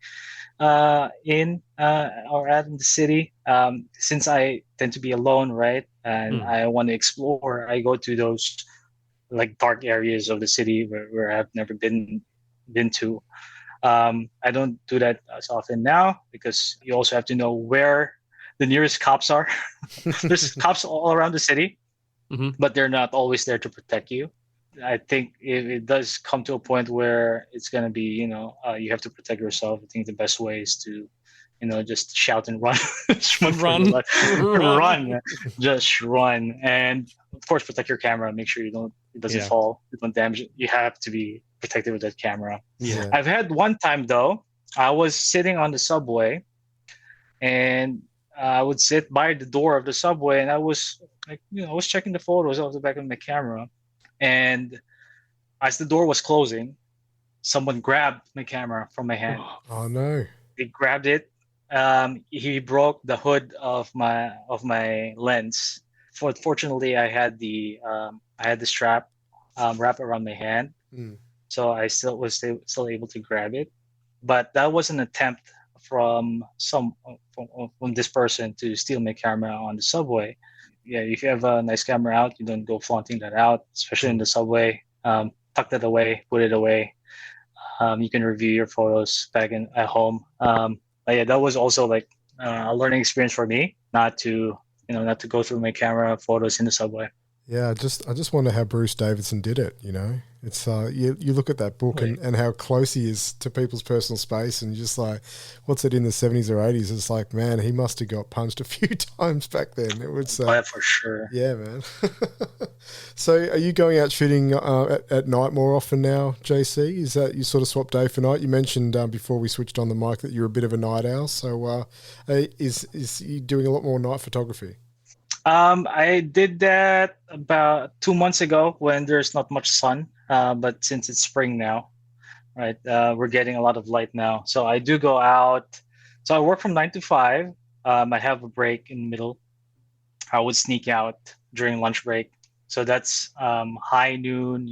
in the city. Since I tend to be alone, right, and I want to explore, I go to those like dark areas of the city where I've never been to. I don't do that as often now because you also have to know where the nearest cops are. There's cops all around the city, but they're not always there to protect you. I think it does come to a point where it's going to be, you have to protect yourself. I think the best way is to, just shout and run. Run. Just run. And of course, protect your camera. Make sure it doesn't fall. You don't damage it. You have to be protective of that camera. Yeah. I've had one time though, I was sitting on the subway and I would sit by the door of the subway and I was I was checking the photos off the back of my camera. And as the door was closing, someone grabbed my camera from my hand. Oh no. They grabbed it. He broke the hood of my lens. Fortunately, I had the strap wrapped around my hand, so I still was still able to grab it. But that was an attempt from this person to steal my camera on the subway. Yeah, if you have a nice camera out, you don't go flaunting that out, especially in the subway. Tuck that away, put it away. You can review your photos back at home. But yeah, that was also like a learning experience for me, not to go through my camera photos in the subway. Yeah, I just wonder how Bruce Davidson did it. You know, it's you look at that book and how close he is to people's personal space, and you're just like, what's it in the 70s or 80s? It's like, man, he must have got punched a few times back then. It was for sure. Yeah, man. So, are you going out shooting at night more often now, JC? Is that you sort of swap day for night? You mentioned before we switched on the mic that you're a bit of a night owl. So, is you doing a lot more night photography? I did that about 2 months ago when there's not much sun, but since it's spring now, right, we're getting a lot of light now. So I do go out. So I work from 9 to 5. I have a break in the middle. I would sneak out during lunch break. So that's high noon,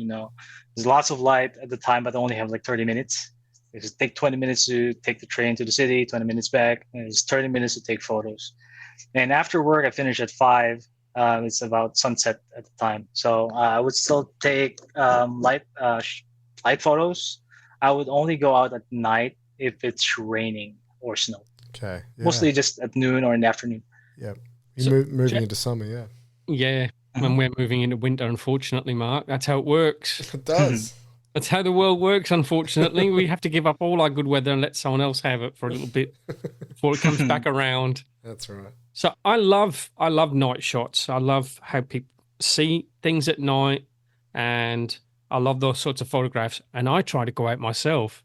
there's lots of light at the time, but I only have like 30 minutes. It just take 20 minutes to take the train to the city, 20 minutes back, and it's 30 minutes to take photos. And after work, I finish at 5. It's about sunset at the time. So I would still take light photos. I would only go out at night if it's raining or snow. Okay. Yeah. Mostly just at noon or in the afternoon. Yeah. You're moving into summer, yeah. Yeah. When we're moving into winter, unfortunately, Mark. That's how it works. It does. That's how the world works, unfortunately. We have to give up all our good weather and let someone else have it for a little bit before it comes back around. That's right. So I love night shots. I love how people see things at night, and I love those sorts of photographs. And I try to go out myself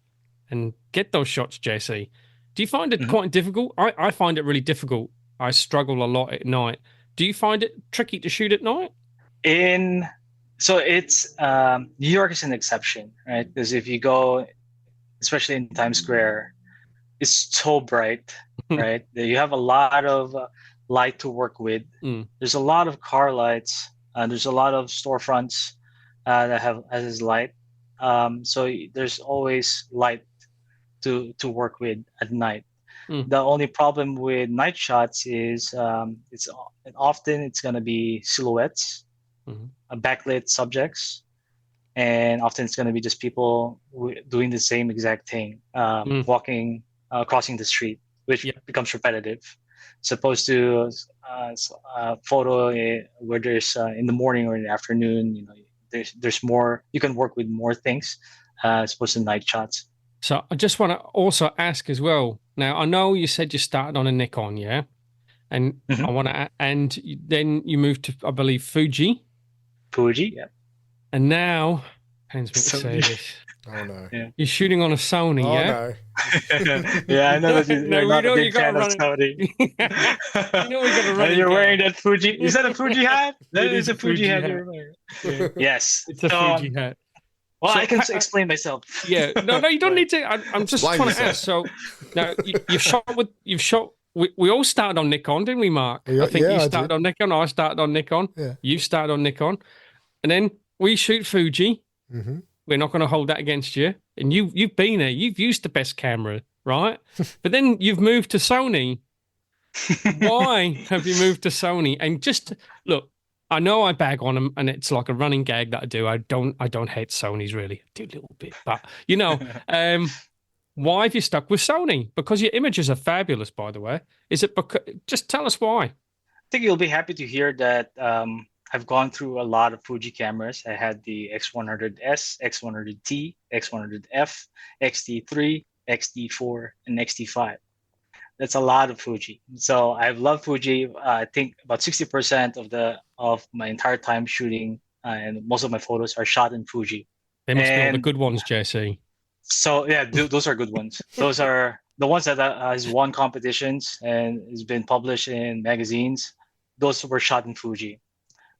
and get those shots, JC. Do you find it quite difficult? I find it really difficult. I struggle a lot at night. Do you find it tricky to shoot at night? So it's New York is an exception, right? Because if you go, especially in Times Square, it's so bright, right? You have a lot of light to work with. There's a lot of car lights. There's a lot of storefronts that has light. So there's always light to work with at night. The only problem with night shots is it's going to be silhouettes, backlit subjects, and often it's going to be just people doing the same exact thing, walking, crossing the street, which becomes repetitive. Supposed to photo where there's in the morning or in the afternoon, there's more, you can work with more things as opposed to night shots. So I just want to also ask as well. Now, I know you said you started on a Nikon, yeah? And I want to, and then you moved to, I believe, Fuji. Fuji, yeah. And now, pains me to say this. Oh no! Yeah. You're shooting on a Sony, yeah? No. Yeah, I know that you're not a big fan of Sony. You know we got to run. And you're wearing that Fuji. Is that a Fuji hat? That is a Fuji hat you're wearing. Yeah. Yes, it's a Fuji hat. Well, so, I can explain myself. Yeah, no, you don't need to. I'm just trying to ask. So, now you've shot. We all started on Nikon, didn't we, Mark? I think you started on Nikon. I started on Nikon. Yeah. You started on Nikon, and then we shoot Fuji. Mm-hmm. We're not going to hold that against you. And you've been there. You've used the best camera, right? But then you've moved to Sony. Why have you moved to Sony? And just look. I know I bag on them, and it's like a running gag that I do. I don't hate Sonys really. I do a little bit, but why have you stuck with Sony? Because your images are fabulous, by the way. Is it because? Just tell us why. I think you'll be happy to hear that I've gone through a lot of Fuji cameras. I had the X100S, X100T, X100F, XT3, XT4, and XT5. That's a lot of Fuji. So I've loved Fuji. I think about 60% of my entire time shooting and most of my photos are shot in Fuji. They must be all the good ones, JC. So yeah, those are good ones. Those are the ones that has won competitions and has been published in magazines. Those were shot in Fuji,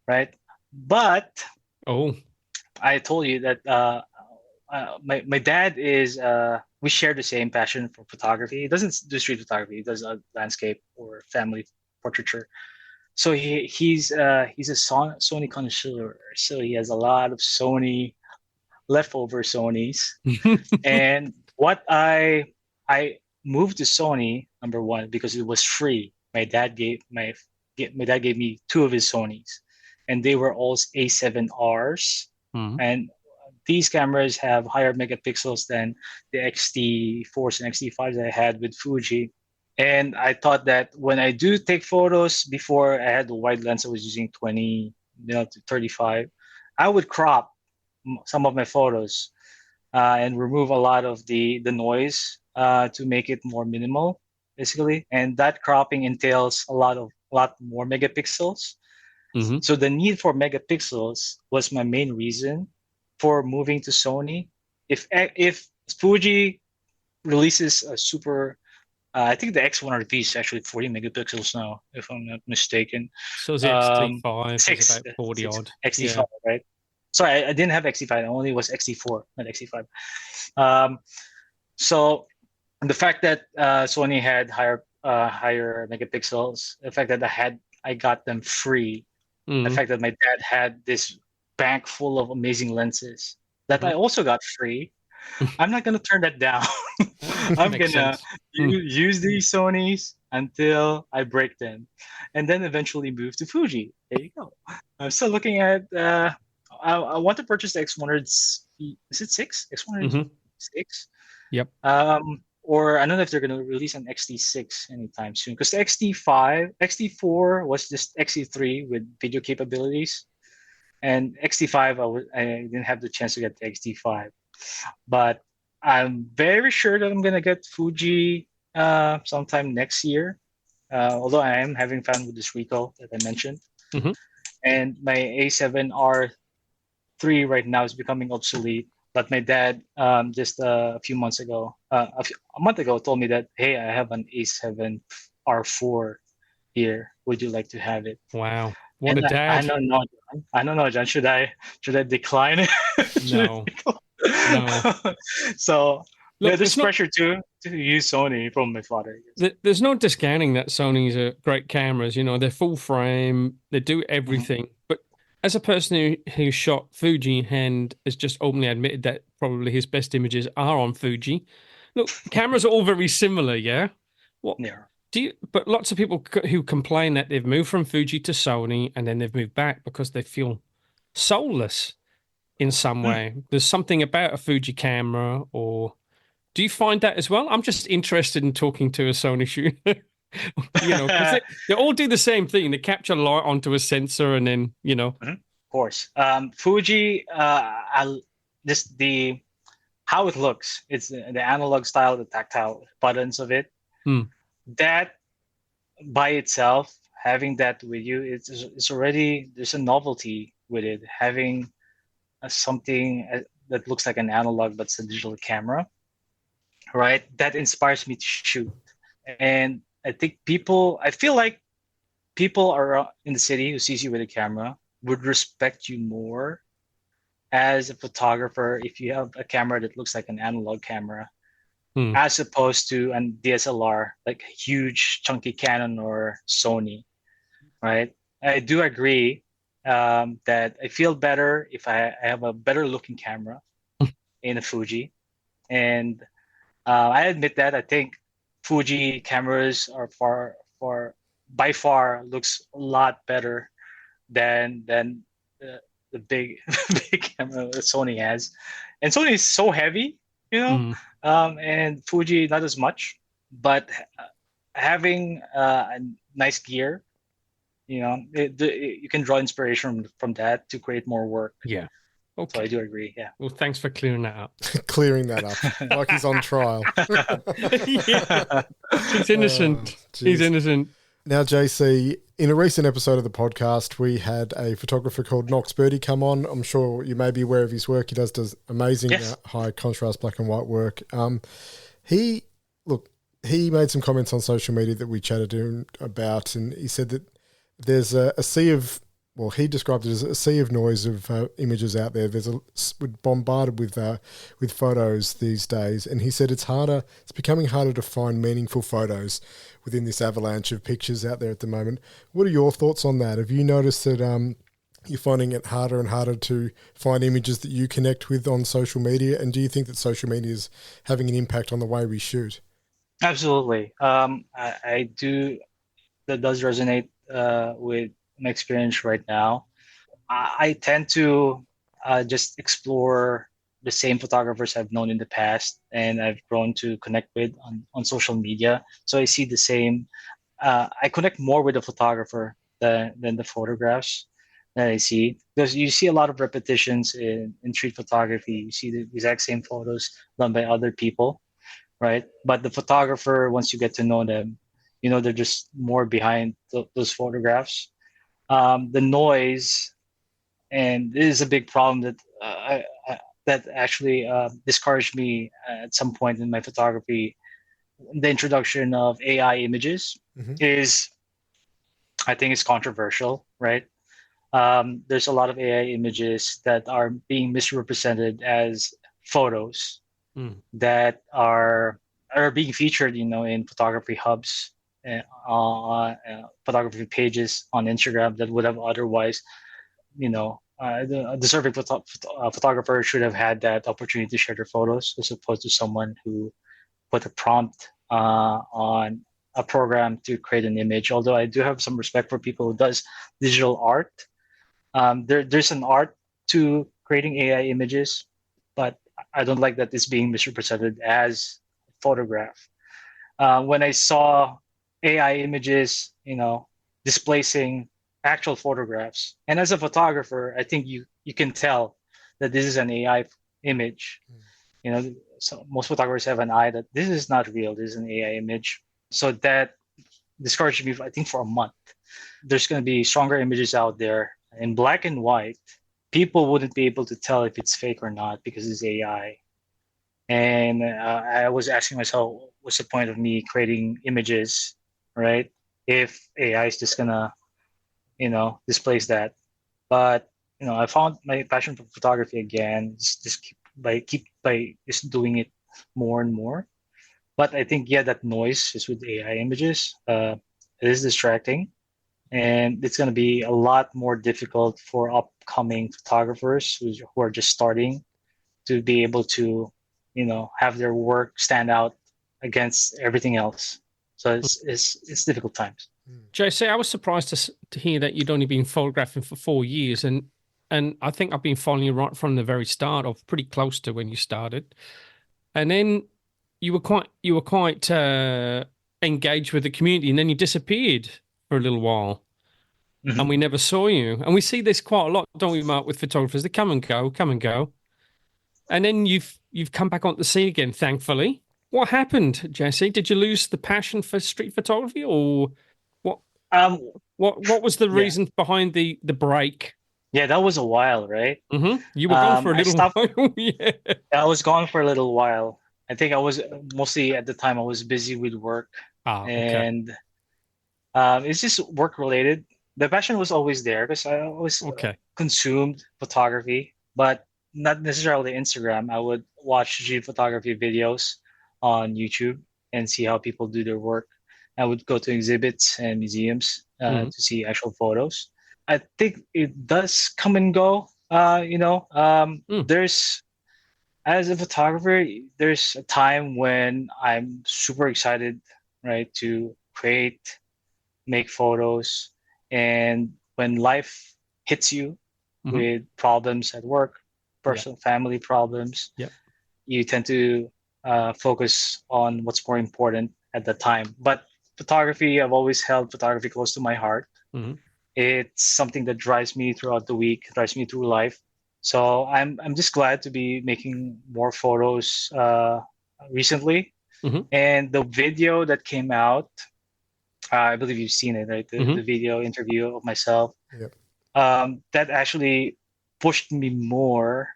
right? But I told you that my dad is. We share the same passion for photography. He doesn't do street photography. He does landscape or family portraiture. So he's a Sony connoisseur. So he has a lot of Sony leftover Sonys. And what I moved to Sony, number one, because it was free. My dad gave me 2 of his Sonys, and they were all A7Rs. And these cameras have higher megapixels than the XT4s and XT5s I had with Fuji. And I thought that when I do take photos, before I had the wide lens, I was using 20 to 35, I would crop some of my photos and remove a lot of the noise to make it more minimal, basically. And that cropping entails a lot more megapixels. Mm-hmm. So the need for megapixels was my main reason for moving to Sony. If Fuji releases a super, I think the X100V is actually 40 megapixels now, if I'm not mistaken. So the XT5 is about 40 odd. XT5, yeah. right? Sorry, I didn't have XT5. I only was XT4, not XT5. So the fact that Sony had higher megapixels, the fact that I got them free, the fact that my dad had this bank full of amazing lenses that I also got free, I'm not going to turn that down. I'm going to use these Sonys until I break them, and then eventually move to Fuji. There you go. I'm still looking at, I want to purchase the X100, is it 6? X100 6? Yep. Or I don't know if they're going to release an XT6 anytime soon, because the XT4 was just XT3 with video capabilities, and XT5 I didn't have the chance to get the XT5, but I'm very sure that I'm going to get Fuji sometime next year. Although I am having fun with this Ricoh that I mentioned, and my A7R3 right now is becoming obsolete. But my dad just a month ago, told me that, hey, I have an A7R4 here. Would you like to have it? Wow, what a dad! I don't know, John. Should I decline it? No. So there's pressure to use Sony from my father. There's no discounting that Sony's are great cameras. They're full frame. They do everything, but as a person who shot Fuji and has just openly admitted that probably his best images are on Fuji, look, cameras are all very similar, yeah? But lots of people who complain that they've moved from Fuji to Sony and then they've moved back because they feel soulless in some way. There's something about a Fuji camera, or do you find that as well? I'm just interested in talking to a Sony shooter. Because they all do the same thing. They capture light onto a sensor, and then Of course, Fuji. Just how it looks. It's the analog style, the tactile buttons of it. That by itself, having that with you, it's already, there's a novelty with it. Having something that looks like an analog but it's a digital camera, right? That inspires me to shoot. And I feel like people are in the city who sees you with a camera would respect you more as a photographer if you have a camera that looks like an analog camera, as opposed to a DSLR, like a huge chunky Canon or Sony, right? I do agree that I feel better if I have a better looking camera in a Fuji. And I admit that I think Fuji cameras are by far looks a lot better than the big camera that Sony has. And Sony is so heavy, and Fuji not as much. But having a nice gear, you can draw inspiration from that to create more work. Yeah. Okay. So I do agree. Yeah. Well, thanks for clearing that up. Clearing that up, like he's on trial. Yeah. He's innocent. He's innocent. Now, JC, in a recent episode of the podcast, we had a photographer called Knox Birdie come on. I'm sure you may be aware of his work. He does amazing high contrast black and white work. He made some comments on social media that we chatted to him about, and he said that there's a sea of, well, he described it as a sea of noise of images out there. We're bombarded with photos these days, and he said it's becoming harder to find meaningful photos within this avalanche of pictures out there at the moment. What are your thoughts on that? Have you noticed that you're finding it harder and harder to find images that you connect with on social media? And do you think that social media is having an impact on the way we shoot? Absolutely. I do. That does resonate with my experience right now. I tend to just explore the same photographers I've known in the past and I've grown to connect with on social media. So I see the same. I connect more with the photographer than the photographs. that I see, because you see a lot of repetitions in street photography. You see the exact same photos done by other people, right? But the photographer, once you get to know them, they're just more behind those photographs. The noise, and this is a big problem that actually discouraged me at some point in my photography. The introduction of AI images is, I think, it's controversial, right? There's a lot of AI images that are being misrepresented as photos that are being featured, in photography hubs and photography pages on Instagram that would have otherwise, the deserving photographer should have had that opportunity to share their photos, as opposed to someone who put a prompt on a program to create an image. Although I do have some respect for people who does digital art. There's an art to creating AI images, but I don't like that it's being misrepresented as photograph. When I saw AI images, displacing actual photographs, and as a photographer, I think you can tell that this is an AI image. So most photographers have an eye that this is not real. This is an AI image. So that discouraged me, I think, for a month. There's going to be stronger images out there in black and white. People wouldn't be able to tell if it's fake or not because it's AI. And I was asking myself, what's the point of me creating images, right? If AI is just gonna, displace that. But I found my passion for photography again. Just keep by just doing it more and more. But I think that noise is with AI images. It is distracting, and it's going to be a lot more difficult for upcoming photographers who are just starting to be able to, have their work stand out against everything else. So it's difficult times. JC, I was surprised to hear that you'd only been photographing for 4 years, and I think I've been following you right from the very start, or pretty close to when you started, and then you were quite engaged with the community, and then you disappeared for a little while, and we never saw you. And we see this quite a lot, don't we, Mark, with photographers? They come and go, and then you've come back onto the scene again, thankfully. What happened, Jesse? Did you lose the passion for street photography, or what? What was the reason behind the break? Yeah, that was a while, right? You were gone for a little while. Yeah. I was gone for a little while. I think I was mostly, at the time, I was busy with work. And it's just work related. The passion was always there because I always consumed photography, but not necessarily Instagram. I would watch street photography videos on YouTube and see how people do their work. I would go to exhibits and museums to see actual photos. I think it does come and go. There's, as a photographer, there's a time when I'm super excited, right, to create, make photos. And when life hits you with problems at work, personal family problems, you tend to focus on what's more important at the time. But photography, I've always held photography close to my heart. It's something that drives me throughout the week, drives me through life. So I'm just glad to be making more photos recently. And the video that came out, I believe you've seen it, right? The video interview of myself. That actually pushed me more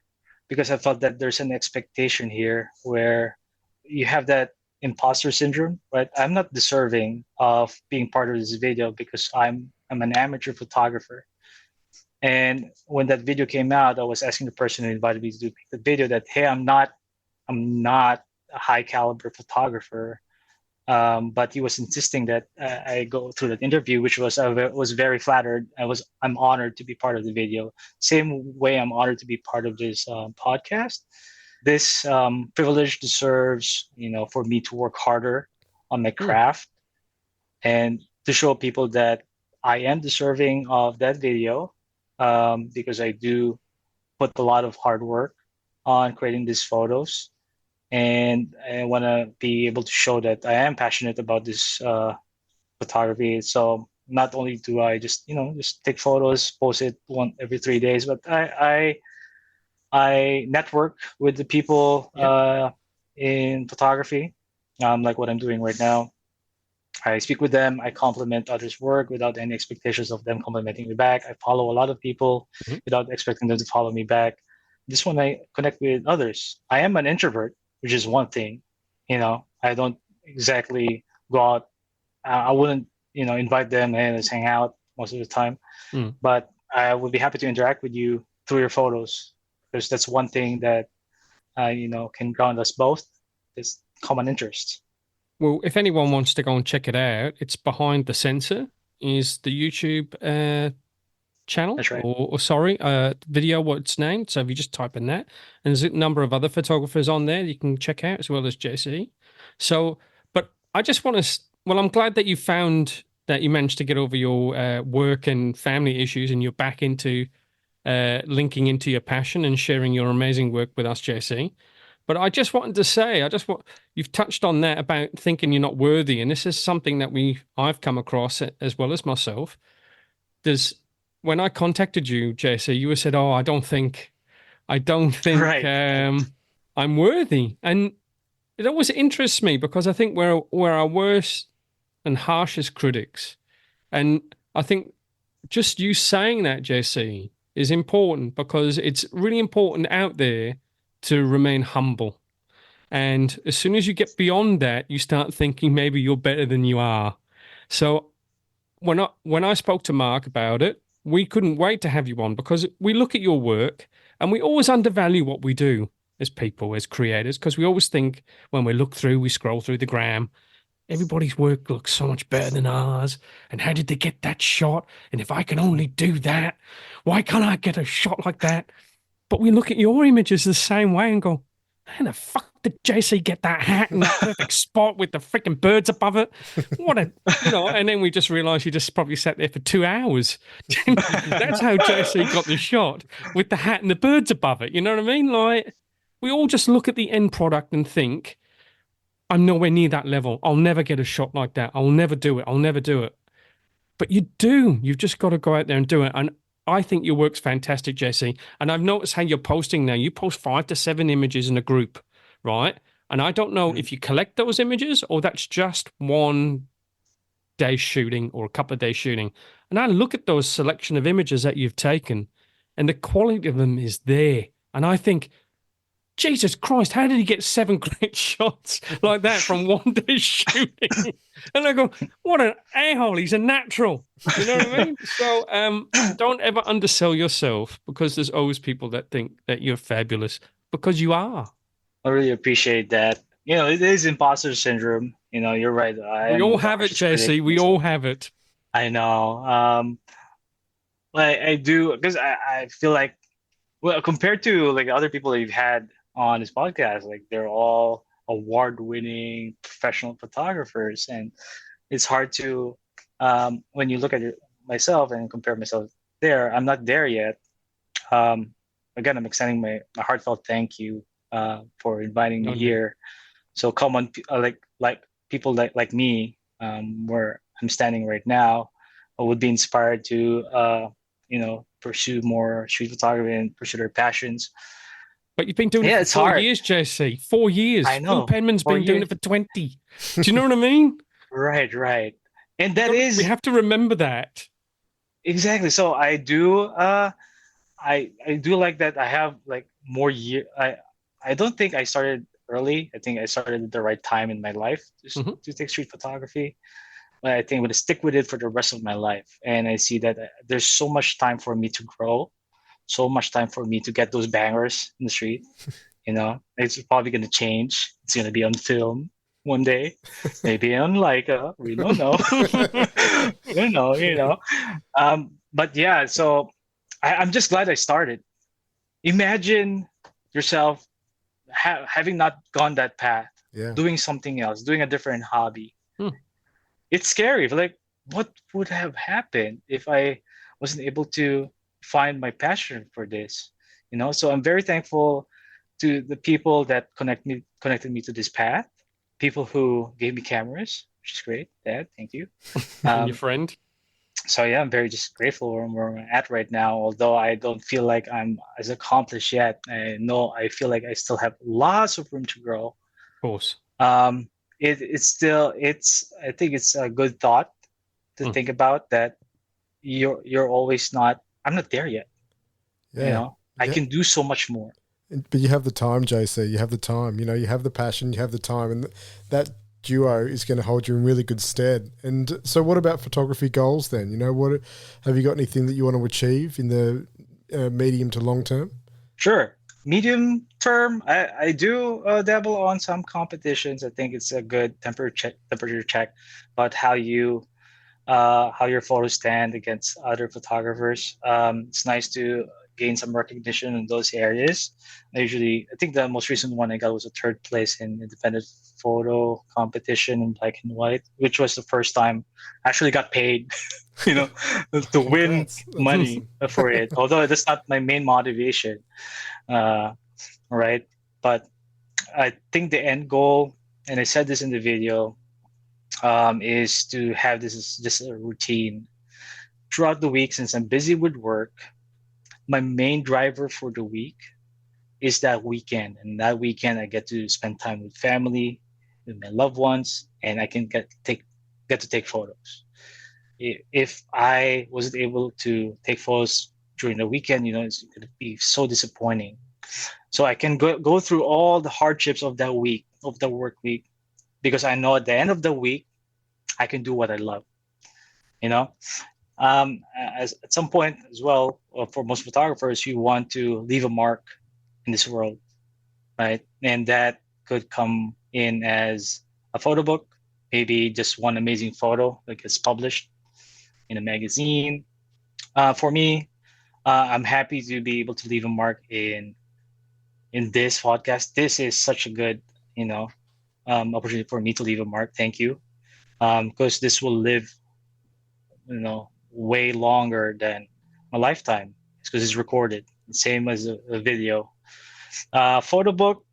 because I felt that there's an expectation here where you have that imposter syndrome, right? I'm not deserving of being part of this video because I'm an amateur photographer. And when that video came out, I was asking the person who invited me to do the video that, hey, I'm not a high caliber photographer. But he was insisting that I go through that interview, which I was very flattered. I'm honored to be part of the video. Same way I'm honored to be part of this podcast. This privilege deserves, for me to work harder on my craft and to show people that I am deserving of that video because I do put a lot of hard work on creating these photos. And I want to be able to show that I am passionate about this photography. So not only do I just just take photos, post it every 3 days, but I network with the people in photography, like what I'm doing right now. I speak with them. I compliment others' work without any expectations of them complimenting me back. I follow a lot of people without expecting them to follow me back. Just when I connect with others, I am an introvert, which is one thing. I don't exactly go out. I wouldn't, invite them and let's hang out most of the time. But I would be happy to interact with you through your photos, because that's one thing that can ground us both, is common interests. Well, if anyone wants to go and check it out, it's Behind the Sensor is the YouTube channel. That's right. Or sorry, video, what it's named. So if you just type in that, and there's a number of other photographers on there you can check out, as well as JC. So, but I just want to, well, I'm glad that you managed to get over your work and family issues, and you're back into linking into your passion and sharing your amazing work with us, JC. But I just wanted to say, you've touched on that about thinking you're not worthy, and this is something that I've come across as well as myself. When I contacted you, JC, you said, "Oh, I don't think Right. I'm worthy," and it always interests me, because I think we're our worst and harshest critics, and I think just you saying that, JC, is important, because it's really important out there to remain humble. And as soon as you get beyond that, you start thinking maybe you're better than you are. So when I spoke to Mark about it, we couldn't wait to have you on, because we look at your work and we always undervalue what we do as people, as creators, because we always think when we scroll through the gram, everybody's work looks so much better than ours. And how did they get that shot? And if I can only do that, why can't I get a shot like that? But we look at your images the same way and go, how the fuck did JC get that hat in that perfect spot with the freaking birds above it? And then we just realized you just probably sat there for 2 hours. That's how JC got the shot, with the hat and the birds above it. You know what I mean? Like, we all just look at the end product and think, I'm nowhere near that level. I'll never get a shot like that. I'll never do it. But you do. You've just got to go out there and do it. And I think your work's fantastic, Jesse. And I've noticed how you're posting now. You post 5 to 7 images in a group, right? And I don't know if you collect those images or that's just one day shooting or a couple of days shooting. And I look at those selection of images that you've taken, and the quality of them is there. And I think, Jesus Christ, how did he get 7 great shots like that from one day shooting? And I go, what an a-hole, he's a natural. You know what I mean? So don't ever undersell yourself, because there's always people that think that you're fabulous, because you are. I really appreciate that. It is imposter syndrome. You're right. We all have it, JC. We all have it. I know. I do, because I feel like, well, compared to like other people that you've had on this podcast, like they're all award-winning professional photographers, and it's hard to when you look at myself and compare myself there. I'm not there yet. Again, I'm extending my heartfelt thank you for inviting me here. So come on, like people like me, where I'm standing right now, I would be inspired to pursue more street photography and pursue their passions. But you've been doing it for 4 years, JC. 4 years. I know. Phil Penman's been doing it for 20. Do you know what I mean? Right. And we have to remember that. Exactly. So I do I do like that I have like more year. I don't think I started early. I think I started at the right time in my life to take street photography. But I think I'm going to stick with it for the rest of my life. And I see that there's so much time for me to grow, so much time for me to get those bangers in the street. It's probably going to change. It's going to be on film one day, maybe on Leica. We don't know. But yeah, so I'm just glad I started. Imagine yourself having not gone that path, doing something else, doing a different hobby. It's scary. Like, what would have happened if I wasn't able to find my passion for this? So I'm very thankful to the people that connected me to this path, people who gave me cameras, which is great. Dad, thank you. And your friend. So yeah, I'm very just grateful where I'm at right now. Although I don't feel like I'm as accomplished yet, I feel like I still have lots of room to grow. Of course. It's I think it's a good thought to think about that. You're always not. I'm not there yet. Yeah. I can do so much more. But you have the time, JC. You have the time. You have the passion. You have the time, and that duo is going to hold you in really good stead. And so, what about photography goals then? What have you got? Anything that you want to achieve in the medium to long term? Sure. Medium term, I do dabble on some competitions. I think it's a good temperature check about how your photos stand against other photographers. It's nice to gain some recognition in those areas. I think the most recent one I got was a third place in independent photo competition in black and white, which was the first time I actually got paid, to win That's money for it. Although that's not my main motivation, right? But I think the end goal, and I said this in the video, is to have this as just a routine throughout the week. Since I'm busy with work, my main driver for the week is that weekend, and that weekend I get to spend time with family, with my loved ones, and I can get to take photos. If I wasn't able to take photos during the weekend, it's going to be so disappointing. So I can go through all the hardships of that week, of the work week, because I know at the end of the week I can do what I love. As at some point as well, for most photographers, you want to leave a mark in this world, right? And that could come in as a photo book, maybe just one amazing photo that gets published in a magazine. For me, I'm happy to be able to leave a mark in this podcast. This is such a good, opportunity for me to leave a mark. Thank you, because this will live, way longer than my lifetime, because it's recorded. Same as a video. Photo book,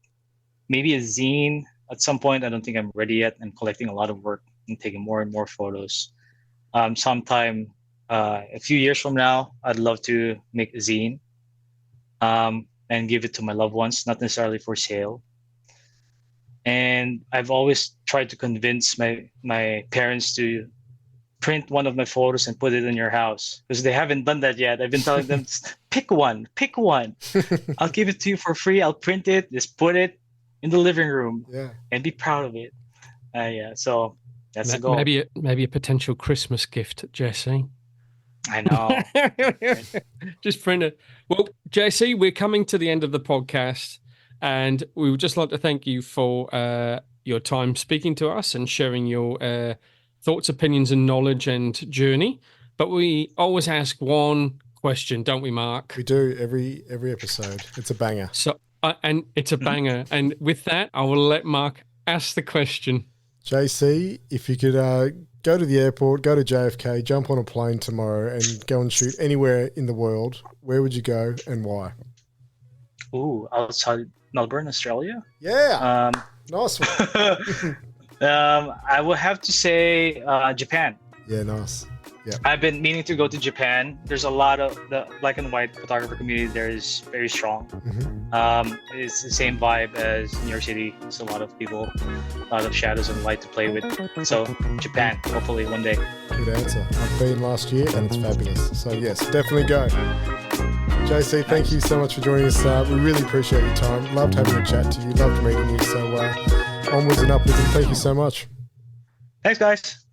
maybe a zine at some point. I don't think I'm ready yet. I'm collecting a lot of work and taking more and more photos. Sometime a few years from now, I'd love to make a zine and give it to my loved ones, not necessarily for sale. And I've always tried to convince my parents to print one of my photos and put it in your house, because they haven't done that yet. I've been telling them, pick one. I'll give it to you for free. I'll print it, just put it in the living room, and be proud of it. So that's the goal. Maybe a potential Christmas gift, Jesse. I know. Just print it. Well, JC, we're coming to the end of the podcast, and we would just like to thank you for your time speaking to us and sharing your thoughts, opinions, and knowledge and journey. But we always ask one question, don't we, Mark? We do every episode. It's a banger. So, and it's a banger. And with that, I will let Mark ask the question. JC, if you could go to the airport, go to JFK, jump on a plane tomorrow, and go and shoot anywhere in the world, where would you go and why? Ooh, outside Melbourne, Australia? Yeah. Nice one. I would have to say Japan. Yeah, nice. Yeah. I've been meaning to go to Japan. There's a lot of the black and white photographer community there is very strong. Mm-hmm. It's the same vibe as New York City. There's a lot of people, a lot of shadows and light to play with. So Japan, hopefully one day. Good answer. I've been last year and it's fabulous. So yes, definitely go. JC, thank you so much for joining us. We really appreciate your time. Loved having a chat to you. Loved meeting you. So onwards and upwards, and thank you so much. Thanks, guys.